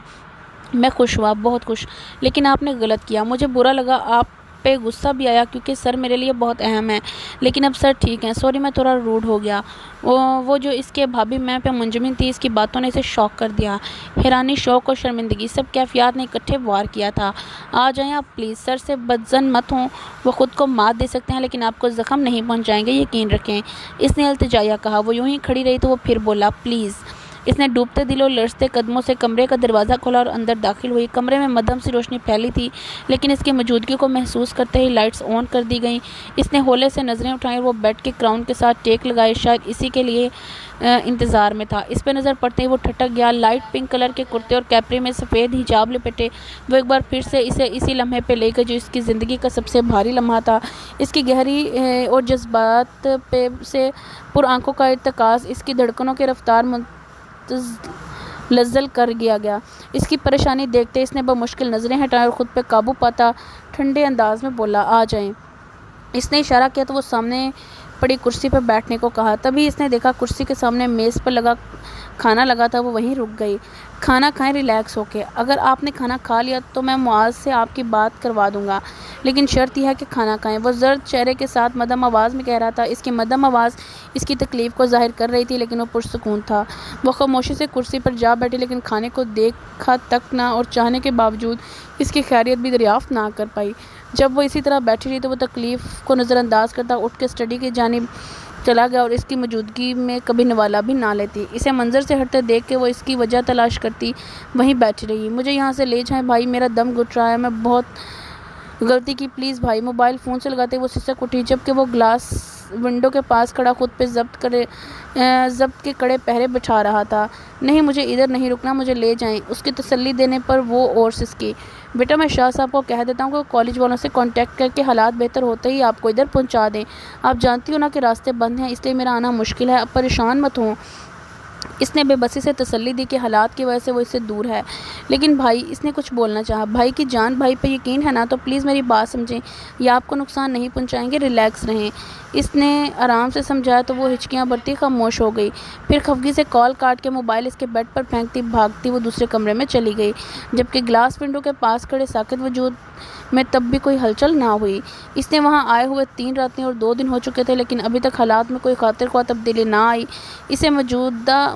میں خوش ہوا، بہت خوش، لیکن آپ نے غلط کیا۔ مجھے برا لگا، آپ پہ غصہ بھی آیا کیونکہ سر میرے لیے بہت اہم ہے، لیکن اب سر ٹھیک ہیں۔ سوری، میں تھوڑا روڈ ہو گیا۔ وہ جو اس کے بھابی میں پہ منجمد تھی، اس کی باتوں نے اسے شاک کر دیا۔ حیرانی، شوق اور شرمندگی، سب کیفیات نے اکٹھے وار کیا تھا۔ آ جائیں آپ پلیز، سر سے بدظن مت ہوں، وہ خود کو مات دے سکتے ہیں لیکن آپ کو زخم نہیں پہنچائیں گے، یقین رکھیں، اس نے التجائیہ کہا۔ وہ یوں ہی کھڑی رہی تو وہ پھر بولا، پلیز۔ اس نے ڈوبتے دل اور لرزتے قدموں سے کمرے کا دروازہ کھولا اور اندر داخل ہوئی۔ کمرے میں مدھم سی روشنی پھیلی تھی، لیکن اس کی موجودگی کو محسوس کرتے ہی لائٹس آن کر دی گئیں۔ اس نے ہولے سے نظریں اٹھائیں اور وہ بیڈ کے کراؤن کے ساتھ ٹیک لگائے، شاید اسی کے لیے انتظار میں تھا۔ اس پہ نظر پڑتے ہی وہ ٹھٹک گیا۔ لائٹ پنک کلر کے کرتے اور کیپری میں سفید حجاب لپیٹے، وہ ایک بار پھر سے اسے اسی لمحے پہ لے گئے جو اس کی زندگی کا سب سے بھاری لمحہ تھا۔ اس کی گہری اور جذبات پہ سے پر آنکھوں کا ارتکاز اس کی دھڑکنوں کی رفتار لزل کر گیا۔ اس کی پریشانی دیکھتے اس نے بمشکل نظریں ہٹائیں اور خود پہ قابو پاتا ٹھنڈے انداز میں بولا، آ جائیں۔ اس نے اشارہ کیا تو وہ سامنے پڑی کرسی پر بیٹھنے کو کہا۔ تبھی اس نے دیکھا کرسی کے سامنے میز پر کھانا لگا تھا۔ وہ وہیں رک گئی۔ کھانا کھائیں ریلیکس ہو کے، اگر آپ نے کھانا کھا لیا تو میں معاذ سے آپ کی بات کروا دوں گا، لیکن شرط یہ ہے کہ کھانا کھائیں، وہ زرد چہرے کے ساتھ مدھم آواز میں کہہ رہا تھا۔ اس کی مدھم آواز اس کی تکلیف کو ظاہر کر رہی تھی، لیکن وہ پرسکون تھا۔ وہ خاموشی سے کرسی پر جا بیٹھی، لیکن کھانے کو دیکھا تک نہ اور چاہنے کے باوجود اس کی خیریت بھی دریافت نہ کر پائی۔ جب وہ اسی طرح بیٹھی رہی تو وہ تکلیف کو نظر انداز کرتا اٹھ کے اسٹڈی کی جانب چلا گیا اور اس کی موجودگی میں کبھی نوالا بھی نہ لیتی۔ اسے منظر سے ہٹتے دیکھ کے وہ اس کی وجہ تلاش کرتی وہیں بیٹھی رہی۔ مجھے یہاں سے لے جائیں بھائی، میرا دم گھٹ رہا ہے، میں بہت غلطی کی، پلیز بھائی۔ موبائل فون سے لگاتے وہ سسک اٹھی، جبکہ وہ گلاس ونڈو کے پاس کھڑا خود پہ ضبط کے کڑے پہرے بٹھا رہا تھا۔ نہیں، مجھے ادھر نہیں رکنا، مجھے لے جائیں۔ اس کی تسلی دینے پر وہ اور سسکی، بیٹا میں شاہ صاحب کو کہہ دیتا ہوں کہ کالج والوں سے کانٹیکٹ کر کے حالات بہتر ہوتے ہی آپ کو ادھر پہنچا دیں۔ آپ جانتی ہو نا کہ راستے بند ہیں، اس لیے میرا آنا مشکل ہے، اب پریشان مت ہوں۔ اس نے بے بسی سے تسلی دی کہ حالات کی وجہ سے وہ اس سے دور ہے، لیکن بھائی، اس نے کچھ بولنا چاہا۔ بھائی کی جان، بھائی پہ یقین ہے نا، تو پلیز میری بات سمجھیں، یہ آپ کو نقصان نہیں پہنچائیں گے، ریلیکس رہیں۔ اس نے آرام سے سمجھایا تو وہ ہچکیاں بھرتی خاموش ہو گئی، پھر خفگی سے کال کاٹ کے موبائل اس کے بیڈ پر پھینکتی بھاگتی وہ دوسرے کمرے میں چلی گئی، جبکہ گلاس ونڈو کے پاس کھڑے ساکت وجود میں تب بھی کوئی ہلچل نہ ہوئی۔ اس نے وہاں آئے ہوئے 3 راتیں اور 2 دن ہو چکے تھے، لیکن ابھی تک حالات میں کوئی خاطر خواہ تبدیلی نہ آئی۔ اسے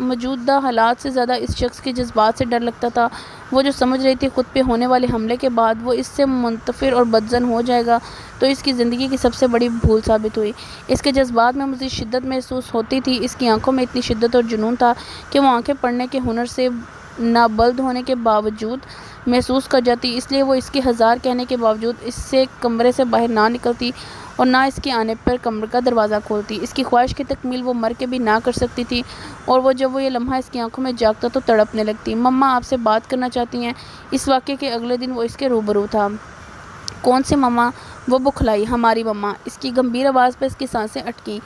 موجودہ حالات سے زیادہ اس شخص کے جذبات سے ڈر لگتا تھا۔ وہ جو سمجھ رہی تھی خود پہ ہونے والے حملے کے بعد وہ اس سے منتفر اور بدظن ہو جائے گا تو اس کی زندگی کی سب سے بڑی بھول ثابت ہوئی۔ اس کے جذبات میں مزید شدت محسوس ہوتی تھی۔ اس کی آنکھوں میں اتنی شدت اور جنون تھا کہ وہ آنکھیں پڑھنے کے ہنر سے نابلد ہونے کے باوجود محسوس کر جاتی، اس لیے وہ اس کے ہزار کہنے کے باوجود اس سے کمرے سے باہر نہ نکلتی اور نہ اس کے آنے پر کمرے کا دروازہ کھولتی۔ اس کی خواہش کی تکمیل وہ مر کے بھی نہ کر سکتی تھی، اور وہ جب وہ یہ لمحہ اس کی آنکھوں میں جاگتا تو تڑپنے لگتی۔ مما آپ سے بات کرنا چاہتی ہیں۔ اس واقعے کے اگلے دن وہ اس کے روبرو تھا۔ کون سی مما؟ وہ بکھلائی۔ ہماری مما۔ اس کی گمبھیر آواز پر اس کی سانسیں اٹکی۔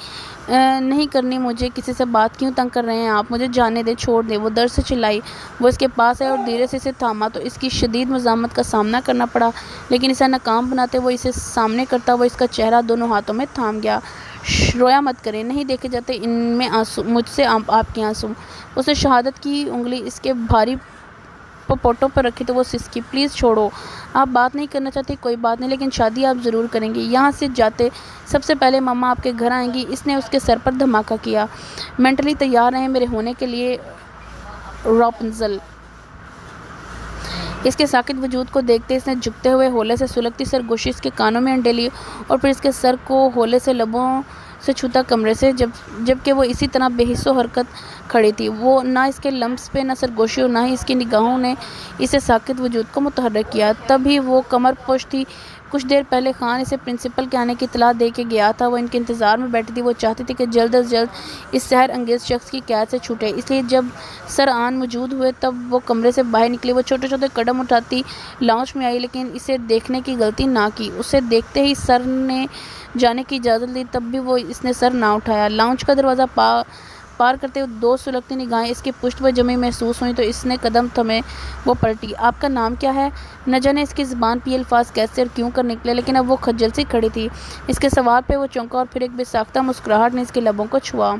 نہیں کرنی مجھے کسی سے بات، کیوں تنگ کر رہے ہیں آپ؟ مجھے جانے دیں، چھوڑ دیں۔ وہ درد سے چلائی۔ وہ اس کے پاس آئے اور دھیرے سے اسے تھاما تو اس کی شدید مزاحمت کا سامنا کرنا پڑا، لیکن اسے ناکام بناتے وہ اسے سامنے کرتا وہ اس کا چہرہ دونوں ہاتھوں میں تھام گیا۔ رویا مت کریں، نہیں دیکھے جاتے ان میں آنسو، مجھ سے آپ کے آنسو۔ اسے شہادت کی انگلی اس کے بھاری پپوٹوں پر رکھی تو وہ سسکی۔ پلیز چھوڑو، آپ بات نہیں کرنا چاہتی، کوئی بات نہیں، لیکن شادی آپ ضرور کریں گی۔ یہاں سے جاتے سب سے پہلے مما آپ کے گھر آئیں گی۔ اس نے اس کے سر پر دھماکہ کیا۔ مینٹلی تیار رہیں میرے ہونے کے لیے راپنزل۔ اس کے ساکت وجود کو دیکھتے اس نے جھکتے ہوئے ہولے سے سلگتی سرگوشی اس کے کانوں میں انڈیلی اور پھر اس کے سر کو ہولے سے لبوں سے چھوتا کمرے سے، جبکہ وہ اسی طرح بے حس و حرکت کھڑی تھی۔ وہ نہ اس کے لمس پہ نہ سرگوشی اور نہ ہی اس کی نگاہوں نے اسے ساکت وجود کو متحرک کیا۔ تب ہی وہ کمر پوش تھی۔ کچھ دیر پہلے خان اسے پرنسپل کے آنے کی اطلاع دے کے گیا تھا۔ وہ ان کے انتظار میں بیٹھی تھی۔ وہ چاہتی تھی کہ جلد از جلد اس سحر انگیز شخص کی قید سے چھوٹے، اس لیے جب سر آن موجود ہوئے تب وہ کمرے سے باہر نکلی۔ وہ چھوٹے چھوٹے قدم اٹھاتی لاؤنج میں آئی، لیکن اسے دیکھنے کی غلطی نہ کی۔ اسے دیکھتے ہی سر نے جانے کی اجازت دی، تب بھی وہ اس نے سر نہ اٹھایا۔ لاؤنج کا دروازہ پار کرتے ہوئے دو سلگتی نگاہیں اس کی پشت پر جمی محسوس ہوئیں تو اس نے قدم تھمے وہ پلٹی۔ آپ کا نام کیا ہے؟ نہ جانے اس کی زبان پہ یہ الفاظ کیسے اور کیوں کر نکلے، لیکن اب وہ خجل سی کھڑی تھی۔ اس کے سوال پہ وہ چونکا اور پھر ایک بے ساختہ مسکراہٹ نے اس کے لبوں کو چھوا۔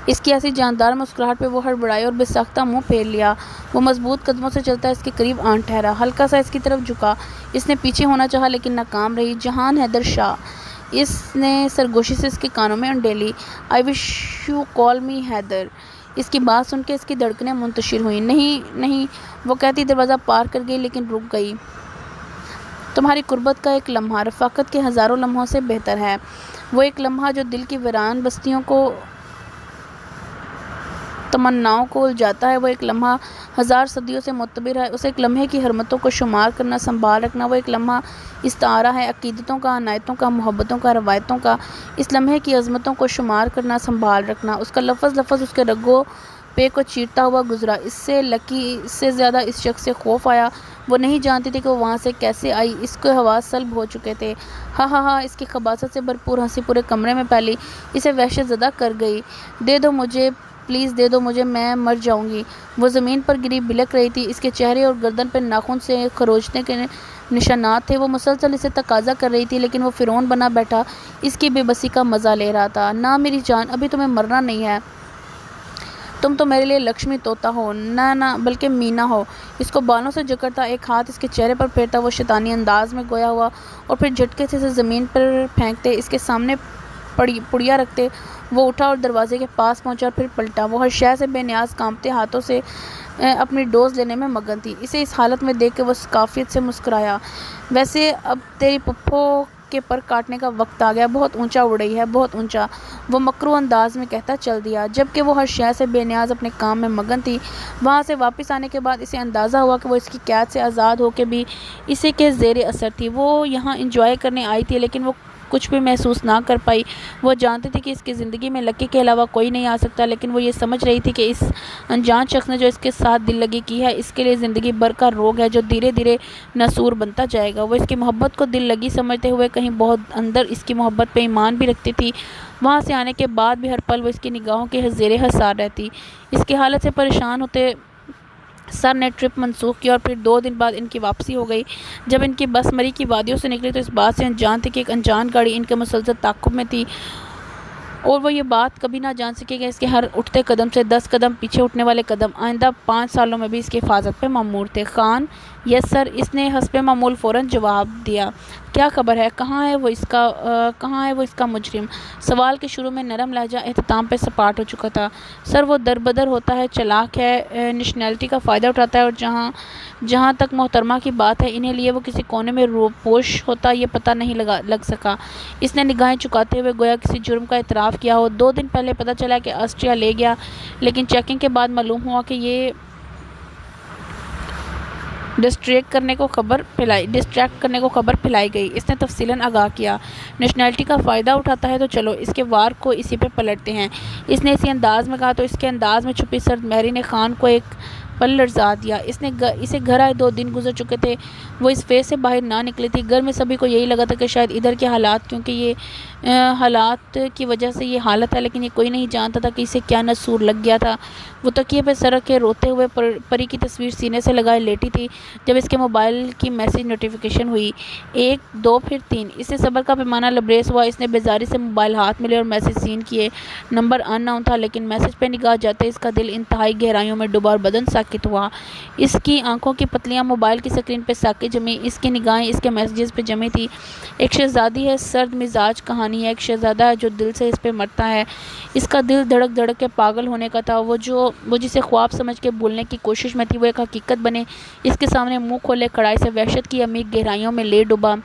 اس کی ایسی جاندار مسکراہٹ پہ وہ ہڑبڑائی اور بے ساختہ منہ پھیر لیا۔ وہ مضبوط قدموں سے چلتا اس کے قریب آن ٹھہرا، ہلکا سا اس کی طرف جھکا۔ اس نے پیچھے ہونا چاہا لیکن ناکام رہی۔ جہان حیدر شاہ، اس نے سرگوشی سے اس کے کانوں میں انڈیلی۔ آئی وش یو کال می حیدر۔ اس کی بات سن کے اس کی دھڑکنیں منتشر ہوئیں۔ نہیں نہیں، وہ کہتی دروازہ پار کر گئی لیکن رک گئی۔ تمہاری قربت کا ایک لمحہ رفاقت کے ہزاروں لمحوں سے بہتر ہے۔ وہ ایک لمحہ جو دل کی ویران بستیوں کو تمناؤں کو الجھاتا ہے، وہ ایک لمحہ ہزار صدیوں سے معتبر ہے۔ اس ایک لمحے کی حرمتوں کو شمار کرنا، سنبھال رکھنا، وہ ایک لمحہ استعارہ ہے عقیدتوں کا، عنایتوں کا، محبتوں کا، روایتوں کا۔ اس لمحے کی عظمتوں کو شمار کرنا، سنبھال رکھنا۔ اس کا لفظ لفظ اس کے رگوں پے کو چیرتا ہوا گزرا۔ اس سے لکی سے زیادہ اس شخص سے خوف آیا۔ وہ نہیں جانتی تھی کہ وہ وہاں سے کیسے آئی۔ اس کے حواس سلب ہو چکے تھے۔ ہاں ہاں ہاں، اس کی خباثت سے بھرپور ہنسی پورے کمرے میں پھیلی، اسے وحشت زدہ کر گئی۔ دے دو مجھے، پلیز دے دو مجھے، میں مر جاؤں گی۔ وہ زمین پر گری بلک رہی تھی۔ اس کے چہرے اور گردن پر ناخن سے خروچنے کے نشانات تھے۔ وہ مسلسل اسے تقاضا کر رہی تھی لیکن وہ فرعون بنا بیٹھا اس کی بے بسی کا مزہ لے رہا تھا۔ نہ میری جان، ابھی تمہیں مرنا نہیں ہے۔ تم تو میرے لیے لکشمی طوطا ہو، نہ بلکہ مینا ہو۔ اس کو بالوں سے جکڑتا، ایک ہاتھ اس کے چہرے پر پھیرتا وہ شیطانی انداز میں گویا ہوا اور پھر جھٹکے سے اسے زمین پر پھینکتے اس کے سامنے پڑیا رکھتے وہ اٹھا اور دروازے کے پاس پہنچا اور پھر پلٹا۔ وہ ہر شے سے بے نیاز کانپتے ہاتھوں سے اپنی ڈوز لینے میں مگن تھی۔ اسے اس حالت میں دیکھ کے وہ کافیت سے مسکرایا۔ ویسے اب تیری پپھو کے پر کاٹنے کا وقت آ گیا، بہت اونچا اڑ رہی ہے، بہت اونچا، وہ مکروہ انداز میں کہتا چل دیا۔ جبکہ وہ ہر شے سے بے نیاز اپنے کام میں مگن تھی۔ وہاں سے واپس آنے کے بعد اسے اندازہ ہوا کہ وہ اس کی قید سے آزاد ہو کے بھی اسے کے زیر اثر تھی۔ وہ یہاں انجوائے کرنے آئی تھی لیکن وہ کچھ بھی محسوس نہ کر پائی۔ وہ جانتی تھی کہ اس کی زندگی میں لکی کے علاوہ کوئی نہیں آ سکتا، لیکن وہ یہ سمجھ رہی تھی کہ اس انجان شخص نے جو اس کے ساتھ دل لگی کی ہے اس کے لیے زندگی بھر کا روگ ہے جو دھیرے دھیرے ناسور بنتا جائے گا۔ وہ اس کی محبت کو دل لگی سمجھتے ہوئے کہیں بہت اندر اس کی محبت پہ ایمان بھی رکھتی تھی۔ وہاں سے آنے کے بعد بھی ہر پل وہ اس کی نگاہوں کے زیر حصار رہتی۔ اس کی حالت سے پریشان ہوتے سر نے ٹرپ منسوخ کی اور پھر 2 دن بعد ان کی واپسی ہو گئی۔ جب ان کی بس مری کی وادیوں سے نکلی تو اس بات سے انجان تھی کہ ایک انجان گاڑی ان کے مسلسل تعاقب میں تھی اور وہ یہ بات کبھی نہ جان سکے کہ اس کے ہر اٹھتے قدم سے 10 قدم پیچھے اٹھنے والے قدم آئندہ 5 سالوں میں بھی اس کی حفاظت پہ مامور تھے۔ خان: یس سر۔ اس نے حسب معمول فوراً جواب دیا۔ کیا خبر ہے؟ کہاں ہے وہ اس کا مجرم؟ سوال کے شروع میں نرم لہجہ اختتام پہ سپاٹ ہو چکا تھا۔ سر وہ دربدر ہوتا ہے، چالاک ہے، نیشنلٹی کا فائدہ اٹھاتا ہے، اور جہاں تک محترمہ کی بات ہے، انہیں لیے وہ کسی کونے میں روپوش ہوتا یہ پتہ نہیں لگ سکا۔ اس نے نگاہیں چکاتے ہوئے گویا کسی جرم کا اعتراف کیا ہو۔ 2 دن پہلے پتہ چلا کہ آسٹریا لے گیا، لیکن چیکنگ کے بعد معلوم ہوا کہ یہ ڈسٹریکٹ کرنے کو خبر پھیلائی گئی۔ اس نے تفصیلاً آگاہ کیا۔ نیشنلٹی کا فائدہ اٹھاتا ہے تو چلو اس کے وار کو اسی پہ پلٹتے ہیں۔ اس نے اسی انداز میں کہا تو اس کے انداز میں چھپی سرد مہری نے خان کو ایک پل لرزا دیا۔ اسے گھر آئے 2 دن گزر چکے تھے، وہ اس فیز سے باہر نہ نکلی تھی۔ گھر میں سبھی کو یہی لگا تھا کہ شاید ادھر کے حالات کیونکہ یہ حالات کی وجہ سے یہ حالت ہے، لیکن یہ کوئی نہیں جانتا تھا کہ اسے کیا نسور لگ گیا تھا۔ وہ تکیے پہ سر رکھے روتے ہوئے پری کی تصویر سینے سے لگائے لیٹی تھی جب اس کے موبائل کی میسج نوٹیفیکیشن ہوئی۔ 1 2 پھر 3۔ اس سے صبر کا پیمانہ لبریز ہوا۔ اس نے بیزاری سے موبائل ہاتھ میں لے اور میسج سین کیے۔ نمبر ان نون تھا، لیکن میسج پہ نگاہ جاتے اس کا دل انتہائی گہرائیوں میں ڈوبا اور بدن ساکت ہوا۔ اس کی آنکھوں کی پتلیاں موبائل کی سکرین پہ ساکت جمی، اس کی نگاہیں اس کے میسیجز پہ جمی تھی۔ ایک شہزادی ہے، سرد مزاج کہانی ہے۔ ایک شہزادہ ہے جو دل سے اس پہ مرتا ہے۔ اس کا دل دھڑک دھڑک کے پاگل ہونے کا تھا۔ وہ جسے خواب سمجھ کے بھولنے کی کوشش میں تھی وہ ایک حقیقت بنے اس کے سامنے منہ کھولے کھڑا اسے وحشت کی عمیق گہرائیوں میں لے ڈوبا۔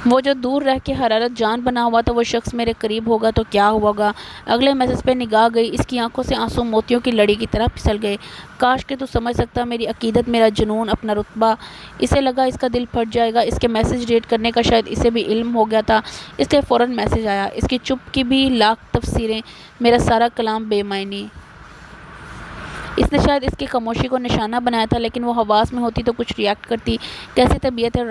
وہ جو دور رہ کے حرارت جان بنا ہوا تھا وہ شخص میرے قریب ہوگا تو کیا ہوگا؟ اگلے میسج پہ نگاہ گئی، اس کی آنکھوں سے آنسو موتیوں کی لڑی کی طرح پھسل گئے۔ کاش کہ تو سمجھ سکتا، میری عقیدت، میرا جنون، اپنا رتبہ۔ اسے لگا اس کا دل پھٹ جائے گا۔ اس کے میسج ریڈ کرنے کا شاید اسے بھی علم ہو گیا تھا، اس لیے فوراً میسج آیا۔ اس کی چپ کی بھی لاکھ تفسیریں، میرا سارا کلام بے معنی۔ اس نے شاید اس کی خاموشی کو نشانہ بنایا تھا، لیکن وہ حواس میں ہوتی تو کچھ ریاکٹ کرتی۔ کیسی طبیعت ہے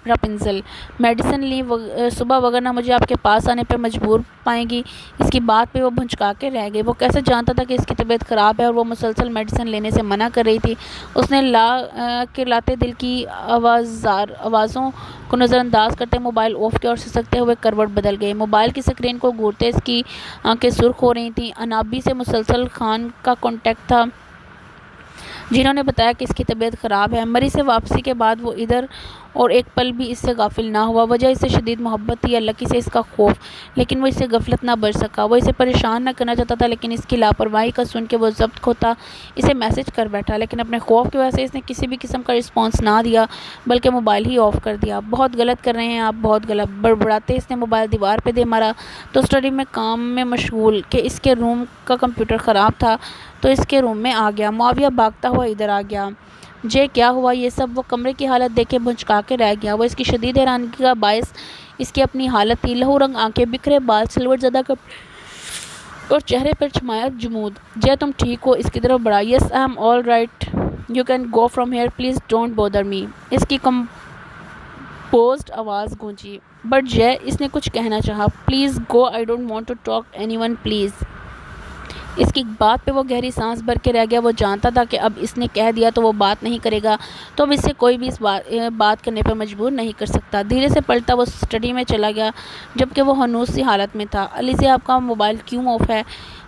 راپنزل؟ میڈیسن لی صبح، وگرنہ مجھے آپ کے پاس آنے پہ مجبور پائیں گی۔ اس کی بات پہ وہ بھنچکا کے رہ گئی۔ وہ کیسے جانتا تھا کہ اس کی طبیعت خراب ہے اور وہ مسلسل میڈیسن لینے سے منع کر رہی تھی؟ اس نے لاتے دل کی آوازوں کو نظر انداز کرتے موبائل آف کیا اور سسکتے ہوئے کروٹ بدل گئے۔ موبائل کی سکرین کو گھورتے اس کی آنکھیں سرخ ہو رہی تھیں۔ انابی سے مسلسل خان کا کانٹیکٹ تھا، جنہوں نے بتایا کہ اس کی طبیعت خراب ہے۔ مری سے واپسی کے بعد وہ ادھر اور ایک پل بھی اس سے غافل نہ ہوا۔ وجہ اس سے شدید محبت تھی یا لکی سے اس کا خوف، لیکن وہ اس سے غفلت نہ بچ سکا۔ وہ اسے پریشان نہ کرنا چاہتا تھا، لیکن اس کی لاپرواہی کا سن کے وہ ضبط کھوتا اسے میسج کر بیٹھا، لیکن اپنے خوف کی وجہ سے اس نے کسی بھی قسم کا رسپانس نہ دیا بلکہ موبائل ہی آف کر دیا۔ بہت غلط کر رہے ہیں آپ، بہت غلط۔ بڑبڑاتے اس نے موبائل دیوار پہ دے مارا تو اسٹڈی میں کام میں مشغول کہ اس کے روم کا کمپیوٹر خراب تھا تو اس کے روم میں آ گیا۔ معاویہ بھاگتا ہوا ادھر آ گیا۔ جے کیا ہوا؟ یہ سب؟ وہ کمرے کی حالت دیکھ کے بھنچکا کے رہ گیا۔ وہ اس کی شدید حیرانگی کا باعث اس کی اپنی حالت تھی۔ لہو رنگ آنکھیں، بکھرے بال، سلوٹ زدہ کپڑے اور چہرے پر چھمایا جمود۔ جے تم ٹھیک ہو؟ اس کی طرف بڑھا۔ Yes I am all right, you can go from here, please don't bother me, اس کی کمپوزڈ آواز گونجی۔ بٹ جے، اس نے کچھ کہنا چاہا۔ Please go, I don't want to talk anyone, please. اس کی بات پہ وہ گہری سانس بھر کے رہ گیا۔ وہ جانتا تھا کہ اب اس نے کہہ دیا تو وہ بات نہیں کرے گا، تو اب اس سے کوئی بھی اس بات کرنے پر مجبور نہیں کر سکتا۔ دھیرے سے پلٹا وہ اسٹڈی میں چلا گیا جبکہ وہ ہنوز سی حالت میں تھا۔ علی سے آپ کا موبائل کیوں آف ہے؟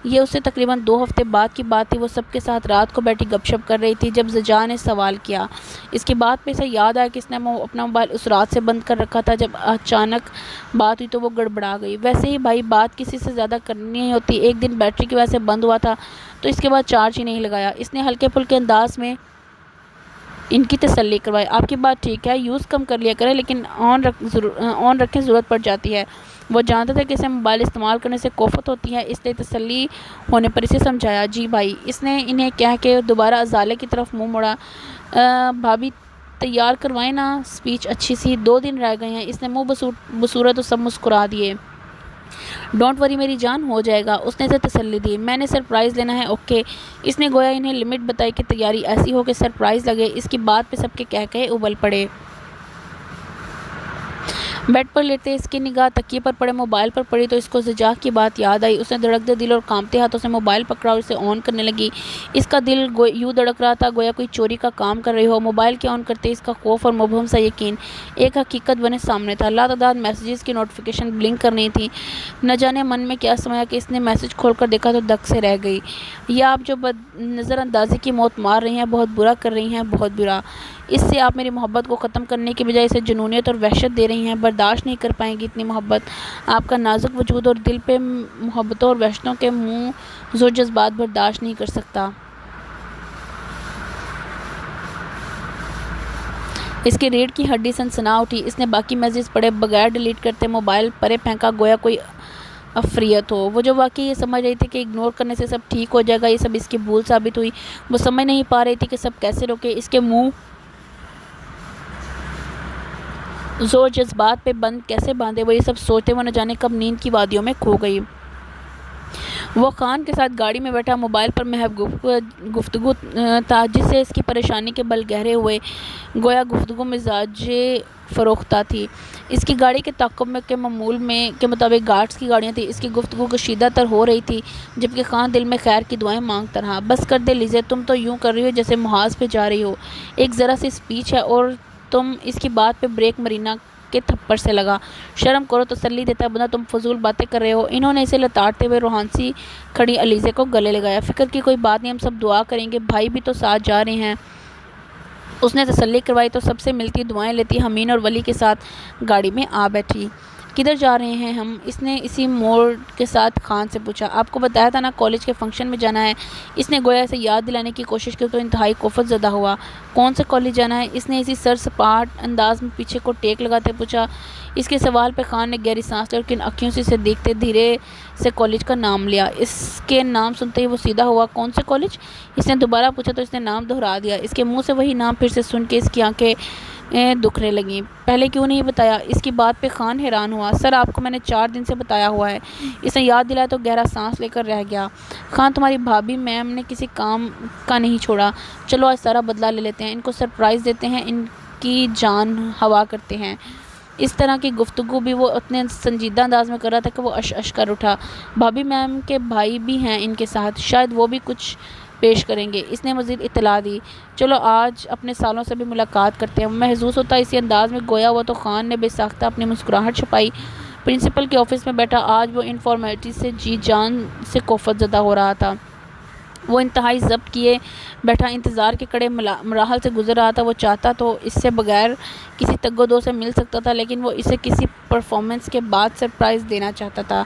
یہ اس سے تقریباً 2 ہفتے بعد کی بات تھی۔ وہ سب کے ساتھ رات کو بیٹھی گپ شپ کر رہی تھی جب زجا نے سوال کیا۔ اس کی بات پہ اسے یاد آیا کہ اس نے اپنا موبائل اس رات سے بند کر رکھا تھا۔ جب اچانک بات ہوئی تو وہ گڑبڑا گئی۔ ویسے ہی بھائی بات کسی سے زیادہ کرنی نہیں ہوتی، ایک دن بیٹری کی وجہ سے بند ہوا تھا تو اس کے بعد چارج ہی نہیں لگایا۔ اس نے ہلکے پھلکے انداز میں ان کی تسلی کروائی۔ آپ کی بات ٹھیک ہے، یوز کم کر لیا کریں، لیکن آن رکھیں، ضرورت پڑ جاتی ہے۔ وہ جانتا تھا کہ اسے موبائل استعمال کرنے سے کوفت ہوتی ہے، اس لیے تسلی ہونے پر اسے سمجھایا۔ جی بھائی، اس نے انہیں کہہ کے دوبارہ ازالے کی طرف منہ موڑا۔ بھابھی تیار کروائیں نا اسپیچ اچھی سی، 2 دن رہ گئے ہیں۔ اس نے منہ بصورت تو سب مسکرا دیے۔ ڈونٹ وری میری جان، ہو جائے گا، اس نے اسے تسلی دی۔ میں نے سرپرائز لینا ہے، اوکے۔ اس نے گویا انہیں لمٹ بتائی کہ تیاری ایسی ہو کہ سرپرائز لگے۔ اس کی بات پہ سب کے کہکہے ابل پڑے۔ بیڈ پر لیٹے اس کی نگاہ تکیے پر پڑے موبائل پر پڑی تو اس کو زجاع کی بات یاد آئی۔ اس نے دھڑکتے دل اور کانپتے ہاتھوں سے موبائل پکڑا اور اسے آن کرنے لگی۔ اس کا دل یوں دھڑک رہا تھا گویا کوئی چوری کا کام کر رہی ہو۔ موبائل کے آن کرتے اس کا خوف اور مبہم سا یقین ایک حقیقت بنے سامنے تھا۔ لاتعداد میسیجز کی نوٹیفیکیشن بلنک کر رہی تھیں۔ نہ جانے من میں کیا سمایا کہ اس نے میسیج کھول کر دیکھا تو دک سے رہ گئی۔ یہ آپ جو بد نظر اندازی کی موت مار رہی ہیں بہت برا کر رہی ہیں، بہت برا۔ اس سے آپ میری محبت کو ختم کرنے کی بجائے اسے جنونیت اور وحشت دے رہی ہیں۔ برداشت نہیں کر پائیں گی اتنی محبت۔ آپ کا نازک وجود اور دل پہ محبتوں اور وحشتوں کے منہ زور جذبات برداشت نہیں کر سکتا۔ اس کی ریڑھ کی ہڈی سنسنا اٹھی۔ اس نے باقی میسیجز پڑھے بغیر ڈیلیٹ کرتے موبائل پرے پھینکا گویا کوئی افریت ہو۔ وہ جو واقعی یہ سمجھ رہی تھی کہ اگنور کرنے سے سب ٹھیک ہو جائے گا، یہ سب اس کی بھول ثابت ہوئی۔ وہ سمجھ نہیں پا رہی تھی کہ سب کیسے روکے۔ اس کے منہ زور جذبات پہ بند کیسے باندھے، وہ یہ سب سوچتے وہ نہ جانے کب نیند کی وادیوں میں کھو گئی۔ وہ خان کے ساتھ گاڑی میں بیٹھا موبائل پر محض گفتگو تھا جس سے اس کی پریشانی کے بل گہرے ہوئے، گویا گفتگو مزاج فروختہ تھی۔ اس کی گاڑی کے تعاقب کے معمول کے مطابق گارڈز کی گاڑیاں تھیں۔ اس کی گفتگو کشیدہ تر ہو رہی تھی جبکہ خان دل میں خیر کی دعائیں مانگتا رہا۔ بس کر دے لیزے، تم تو یوں کر رہی ہو جیسے محاذ پہ جا رہی ہو۔ ایک ذرا سی اسپیچ ہے اور تم اس کی بات پہ بریک مرینا کے تھپڑ سے لگا۔ شرم کرو، تسلی دیتا ہے بندہ، تم فضول باتیں کر رہے ہو۔ انہوں نے اسے لتاڑتے ہوئے روحان سی کھڑی علیزے کو گلے لگایا۔ فکر کی کوئی بات نہیں، ہم سب دعا کریں گے، بھائی بھی تو ساتھ جا رہے ہیں۔ اس نے تسلی کروائی تو سب سے ملتی دعائیں لیتی حمین اور ولی کے ساتھ گاڑی میں آ بیٹھی۔ کدھر جا رہے ہیں ہم؟ اس نے اسی موڑ کے ساتھ خان سے پوچھا۔ آپ کو بتایا تھا نا کالج کے فنکشن میں جانا ہے۔ اس نے گویا اسے یاد دلانے کی کوشش کی تو انتہائی کوفت زدہ ہوا۔ کون سے کالج جانا ہے؟ اس نے اسی سر سپاٹ انداز میں پیچھے کو ٹیک لگاتے پوچھا۔ اس کے سوال پہ خان نے گہری سانس لی اور کن اکھیوں سے اسے دیکھتے دھیرے سے کالج کا نام لیا۔ اس کے نام سنتے ہی وہ سیدھا ہوا۔ کون سے کالج؟ اس نے دوبارہ پوچھا تو اس نے نام دہرا دیا۔ اس کے منہ سے وہی نام پھر سے سن کے اس کی آنکھیں دکھنے لگیں۔ پہلے کیوں نہیں بتایا؟ اس کی بات پہ خان حیران ہوا۔ سر آپ کو میں نے 4 دن سے بتایا ہوا ہے۔ اس نے یاد دلایا تو گہرا سانس لے کر رہ گیا۔ خان تمہاری بھابھی میم نے کسی کام کا نہیں چھوڑا۔ چلو آج سارا بدلہ لے لیتے ہیں، ان کو سرپرائز دیتے ہیں، ان کی جان ہوا کرتے ہیں۔ اس طرح کی گفتگو بھی وہ اتنے سنجیدہ انداز میں کر رہا تھا کہ وہ اش کر اٹھا۔ بھابھی میم کے بھائی بھی ہیں ان کے ساتھ، شاید وہ بھی کچھ پیش کریں گے۔ اس نے مزید اطلاع دی۔ چلو آج اپنے سالوں سے بھی ملاقات کرتے ہیں۔ محظوظ ہوتا اسی انداز میں گویا ہوا تو خان نے بے ساختہ اپنی مسکراہٹ چھپائی۔ پرنسپل کے آفس میں بیٹھا آج وہ ان فارمیلٹی سے جی جان سے کوفت زدہ ہو رہا تھا۔ وہ انتہائی ضبط کیے بیٹھا انتظار کے کڑے مراحل سے گزر رہا تھا۔ وہ چاہتا تو اس سے بغیر کسی تگ و دو سے مل سکتا تھا لیکن وہ اسے کسی پرفارمنس کے بعد سرپرائز دینا چاہتا تھا۔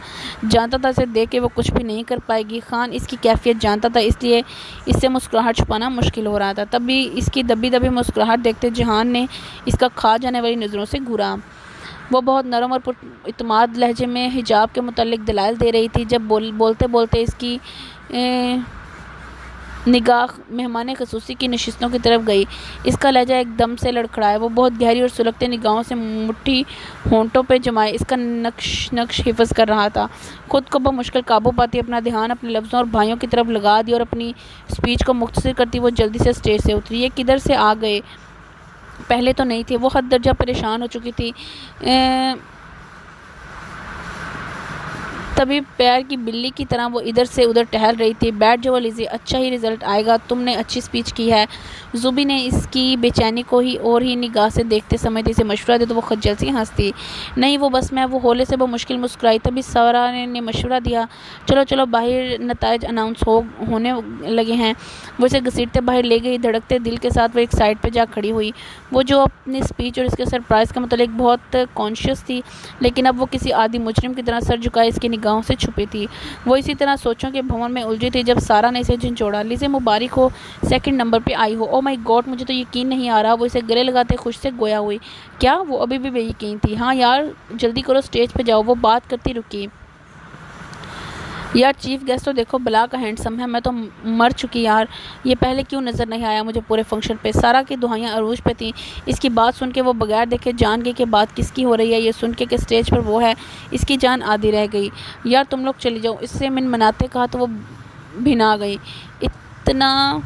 جانتا تھا اسے دیکھ کے وہ کچھ بھی نہیں کر پائے گی۔ خان اس کی کیفیت جانتا تھا اس لیے اس سے مسکراہٹ چھپانا مشکل ہو رہا تھا۔ تبھی اس کی دبی دبی مسکراہٹ دیکھتے جہان نے اس کا کھا جانے والی نظروں سے گھورا۔ وہ بہت نرم اور پر اعتماد لہجے میں حجاب کے متعلق دلائل دے رہی تھی جب بولتے بولتے اس کی نگاہ مہمان خصوصی کی نشستوں کی طرف گئی۔ اس کا لہجہ ایک دم سے لڑکھڑایا۔ وہ بہت گہری اور سلگتے نگاہوں سے مٹھی ہونٹوں پہ جمائے اس کا نقش حفظ کر رہا تھا۔ خود کو بمشکل قابو پاتی اپنا دھیان اپنے لفظوں اور بھائیوں کی طرف لگا دی اور اپنی اسپیچ کو مختصر کرتی وہ جلدی سے اسٹیج سے اتری۔ یہ کدھر سے آ گئے؟ پہلے تو نہیں تھے۔ وہ حد درجہ پریشان ہو چکی تھی۔ تبھی پیر کی بلی کی طرح وہ ادھر سے ادھر ٹہل رہی تھی۔ بیٹھ جاؤ لیزی، اچھا ہی رزلٹ آئے گا، تم نے اچھی اسپیچ کی ہے۔ زوبی نے اس کی بے چینی کو ہی اور ہی نگاہ سے دیکھتے سمجھتے اسے مشورہ دیا تو وہ خجل سی ہنستی۔ نہیں وہ بس میں، وہ ہولے سے بمشکل مسکرائی۔ تبھی سارا نے مشورہ دیا، چلو چلو باہر نتائج اناؤنس ہونے لگے ہیں۔ وہ اسے گھسیٹتے باہر لے گئی۔ دھڑکتے دل کے ساتھ وہ ایک سائڈ پہ جا کھڑی ہوئی۔ وہ جو اپنی اسپیچ اور اس کے سرپرائز کے متعلق بہت کانشیس تھی لیکن اب وہ کسی عادی مجرم کی طرح سر جھکائے اس کی نگاہوں سے چھپی تھی۔ وہ اسی طرح سوچوں کے بھنور میں الجھی تھی جب سارا نے اسے جھنجھوڑا۔ لیزے مبارک ہو، سیکنڈ نمبر پہ آئی ہو۔ او مائی گاڈ، مجھے تو یقین نہیں آ رہا۔ وہ اسے گلے لگاتے خوش سے گویا ہوئی۔ کیا؟ وہ ابھی بھی بے یقین تھی۔ ہاں یار جلدی کرو، اسٹیج پہ جاؤ۔ وہ بات کرتی رکی۔ یار چیف گیسٹ تو دیکھو بلا کا ہینڈسم ہے، میں تو مر چکی یار، یہ پہلے کیوں نظر نہیں آیا مجھے پورے فنکشن پہ۔ سارا کی دہائیاں عروج پہ تھیں۔ اس کی بات سن کے وہ بغیر دیکھے جان گئی کہ بات کس کی ہو رہی ہے۔ یہ سن کے کہ اسٹیج پر وہ ہے اس کی جان آدھی رہ گئی۔ یار تم لوگ چلی جاؤ، اس سے من مناتے کہا تو وہ بھنا گئی۔ اتنا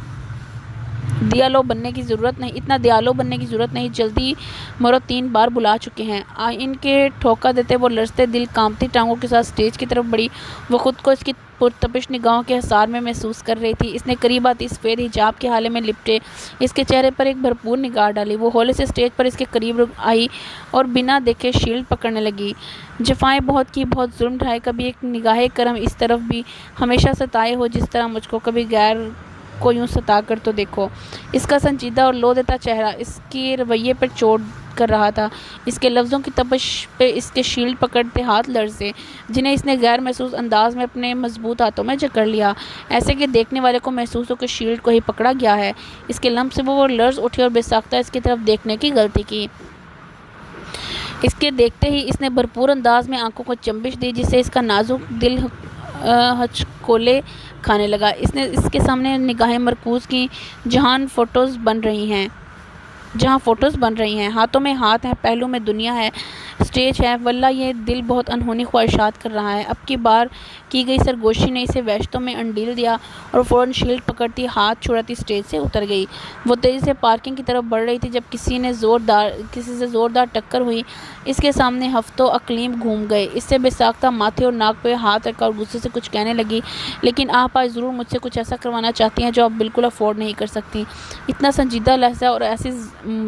دیالو بننے کی ضرورت نہیں، اتنا دیالو بننے کی ضرورت نہیں، جلدی مرو 3 بار بلا چکے ہیں۔ ان کے ٹھوکا دیتے وہ لرزتے دل کانپتی ٹانگوں کے ساتھ سٹیج کی طرف بڑھی۔ وہ خود کو اس کی پرتپش نگاہوں کے حصار میں محسوس کر رہی تھی۔ اس نے قریب آتی سفید حجاب کے ہالے میں لپٹے اس کے چہرے پر ایک بھرپور نگاہ ڈالی۔ وہ ہولے سے سٹیج پر اس کے قریب آئی اور بنا دیکھے شیلڈ پکڑنے لگی۔ جفائیں بہت کی، بہت ظلم ڈھائے، کبھی ایک نگاہ کرم اس طرف بھی ہمیشہ ستائے ہو جس طرح مجھ کو، کبھی غیر کو یوں ستا کر تو دیکھو۔ اس کا سنجیدہ اور لو دیتا چہرہ اس کے رویے پر چوٹ کر رہا تھا۔ اس کے لفظوں کی تپش پہ اس کے شیلڈ پکڑتے ہاتھ لرزے جنہیں اس نے غیر محسوس انداز میں اپنے مضبوط ہاتھوں میں جکڑ لیا، ایسے کہ دیکھنے والے کو محسوس ہو کہ شیلڈ کو ہی پکڑا گیا ہے۔ اس کے لمس سے وہ لرز اٹھی اور بے ساختہ اس کی طرف دیکھنے کی غلطی کی۔ اس کے دیکھتے ہی اس نے بھرپور انداز میں آنکھوں کو چنبش دی جس سے اس کا نازک دل ہچکولے کھانے لگا۔ اس نے اس کے سامنے نگاہیں مرکوز کی جہاں فوٹوز بن رہی ہیں، ہاتھوں میں ہاتھ ہیں، پہلو میں دنیا ہے، سٹیج ہے۔ واللہ یہ دل بہت انہونی خواہشات کر رہا ہے۔ اب کی بار کی گئی سرگوشی نے اسے وحشتوں میں انڈیل دیا اور فوراً شیلڈ پکڑتی، ہاتھ چھڑاتی سٹیج سے اتر گئی۔ وہ تیزی سے پارکنگ کی طرف بڑھ رہی تھی جب کسی سے زوردار ٹکر ہوئی۔ اس کے سامنے ہفتوں اقلیم گھوم گئے۔ اس سے بے ساختہ ماتھے اور ناک پہ ہاتھ رکھا اور غصے سے کچھ کہنے لگی، لیکن آپ آج ضرور مجھ سے کچھ ایسا کروانا چاہتی ہیں جو آپ بالکل افورڈ نہیں کر سکتی۔ اتنا سنجیدہ لہجہ اور ایسی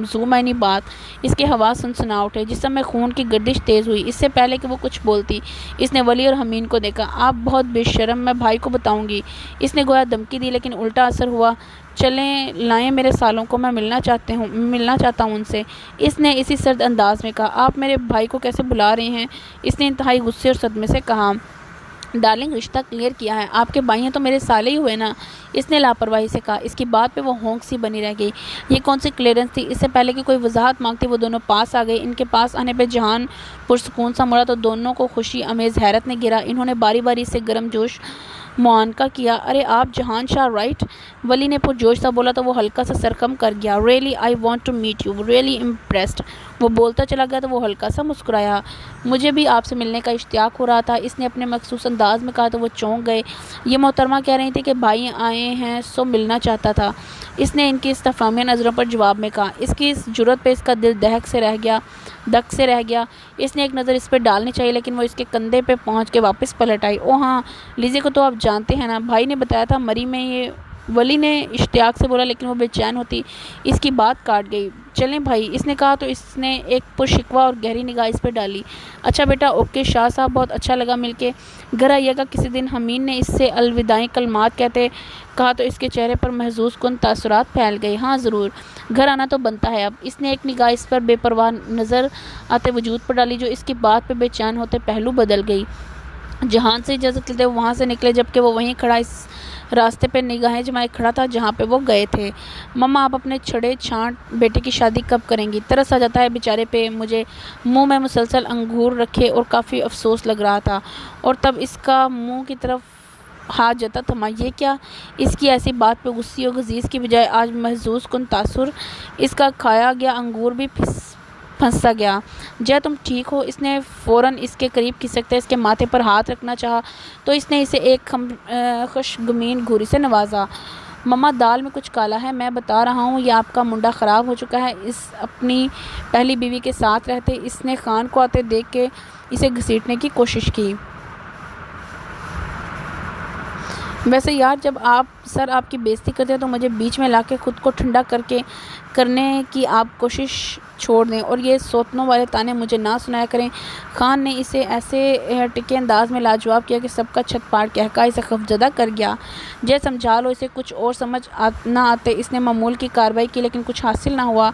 ذو معنی بات، اس کے حواس سنسنا اٹھے، جسم میں خون کی گردش تیز ہوئی۔ اس سے پہلے کہ وہ کچھ بولتی اس نے ولی اور حمین کو دیکھا۔ آپ بہت بے شرم، میں بھائی کو بتاؤں گی۔ اس نے گویا دھمکی دی لیکن الٹا اثر ہوا۔ چلیں لائیں میرے سالوں کو، میں ملنا چاہتا ہوں ان سے، اس نے اسی سرد انداز میں کہا۔ آپ میرے بھائی کو کیسے بلا رہے ہیں؟ اس نے انتہائی غصے اور صدمے سے کہا۔ ڈارلنگ رشتہ کلیئر کیا ہے، آپ کے بھائی ہیں تو میرے سالے ہی ہوئے نا، اس نے لاپرواہی سے کہا۔ اس کی بات پہ وہ ہونک سی بنی رہ گئی۔ یہ کون سی کلیئرنس تھی؟ اس سے پہلے کہ کوئی وضاحت مانگتی وہ دونوں پاس آ گئے۔ ان کے پاس آنے پہ جہان پرسکون سا مڑا تو دونوں کو خوشی امیز حیرت نے گھیرا۔ انہوں نے باری باری سے گرم جوش معانقہ کیا۔ ارے آپ جہان شاہ رائٹ؟ ولی نے پرجوش سا بولا تو وہ ہلکا سا سر خم کر گیا۔ Really I want to meet you, really impressed. وہ بولتا چلا گیا تو وہ ہلکا سا مسکرایا۔ مجھے بھی آپ سے ملنے کا اشتیاق ہو رہا تھا، اس نے اپنے مخصوص انداز میں کہا تو وہ چونک گئے۔ یہ محترمہ کہہ رہی تھی کہ بھائی آئے ہیں سو ملنا چاہتا تھا، اس نے ان کی استفہامیہ نظروں پر جواب میں کہا۔ اس کی اس جرأت پہ اس کا دل دھک سے رہ گیا۔ اس نے ایک نظر اس پہ ڈالنی چاہیے لیکن وہ اس کے کندھے پہ پہنچ کے واپس پلٹ آئی۔ او ہاں، لیزی کو تو آپ جانتے ہیں نا، بھائی نے بتایا تھا مری میں یہ، ولی نے اشتیاق سے بولا لیکن وہ بے چین ہوتی اس کی بات کاٹ گئی۔ چلیں بھائی، اس نے کہا تو اس نے ایک پرشکوہ اور گہری نگاہ اس پہ ڈالی۔ اچھا بیٹا، اوکے شاہ صاحب، بہت اچھا لگا مل کے، گھر آئیے گا کسی دن۔ حمین نے اس سے الوداعی کلمات کہا تو اس کے چہرے پر محظوظ کن تاثرات پھیل گئے۔ ہاں ضرور، گھر آنا تو بنتا ہے اب۔ اس نے ایک نگاہ اس پر بے پرواہ نظر آتے وجود پر ڈالی جو اس کی بات پہ بے چین ہوتے پہلو بدل گئی۔ جہان سے اجازت لیتے وہ وہاں سے نکلے جبکہ وہ وہیں کھڑا اس راستے پہ نگاہیں جمائے کھڑا تھا جہاں پہ وہ گئے تھے۔ مما آپ اپنے چھڑے چھانٹ بیٹے کی شادی کب کریں گی؟ ترس آ جاتا ہے بیچارے پہ مجھے۔ منہ میں مسلسل انگور رکھے اور کافی افسوس لگ رہا تھا، اور تب اس کا منہ کی طرف ہاتھ جاتا تھما۔ یہ کیا؟ اس کی ایسی بات پہ غصے اور غضیض کی بجائے آج محظوظ کن تاثر، اس کا کھایا گیا انگور بھی پھنسا گیا۔ جے تم ٹھیک ہو؟ اس نے فوراً اس کے قریب کھسکتے اس کے ماتھے پر ہاتھ رکھنا چاہا تو اس نے اسے ایک خشگمین گھوری سے نوازا۔ مما دال میں کچھ کالا ہے، میں بتا رہا ہوں یہ آپ کا منڈا خراب ہو چکا ہے۔ اس اپنی پہلی بیوی کے ساتھ رہتے اس نے خان کو آتے دیکھ کے اسے گھسیٹنے کی کوشش کی۔ ویسے یار جب آپ کی بےزتی کرتے ہیں تو مجھے بیچ میں لا کے خود کو ٹھنڈا کرنے کی آپ کوشش چھوڑ دیں اور یہ سوتنوں والے تانے مجھے نہ سنایا کریں۔ خان نے اسے ایسے ٹکے انداز میں لاجواب کیا کہ سب کا چھت پاڑ کہکا اسے خوفزدہ کر گیا۔ جے سمجھا لو اسے کچھ اور سمجھ نہ آتے اس نے معمول کی کارروائی کی لیکن کچھ حاصل نہ ہوا۔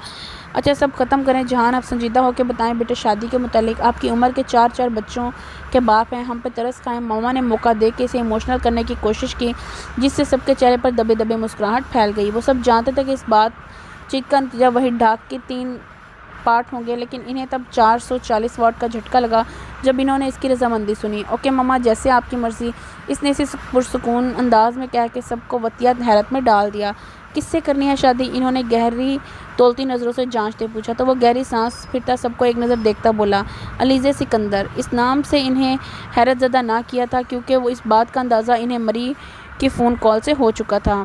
اچھا سب ختم کریں، جہان آپ سنجیدہ ہو کے بتائیں بیٹے شادی کے متعلق۔ آپ کی عمر کے 4 بچوں کے باپ ہیں، ہم پہ ترس کھائیں۔ ماما نے موقع دے کے اسے ایموشنل کرنے کی کوشش کی جس سے سب کے چہرے پر دبے دبے مسکراہٹ پھیل گئی۔ وہ سب جانتے تھے کہ اس بات چیت کا نتیجہ وہی ڈھاک کے 3 پارٹ ہوں گے، لیکن انہیں تب 440 واٹ کا جھٹکا لگا جب انہوں نے اس کی رضامندی سنی۔ اوکے مما، جیسے آپ کی مرضی، اس نے اسی پرسکون انداز میں کہہ کے سب کو وطیہ حیرت میں ڈال دیا۔ کس سے کرنی ہے شادی؟ انہوں نے گہری تولتی نظروں سے جانچتے پوچھا تو وہ گہری سانس پھرتا سب کو ایک نظر دیکھتا بولا، علیزے سکندر۔ اس نام سے انہیں حیرت زدہ نہ کیا تھا کیونکہ وہ اس بات کا اندازہ انہیں مری کی فون کال سے ہو چکا تھا۔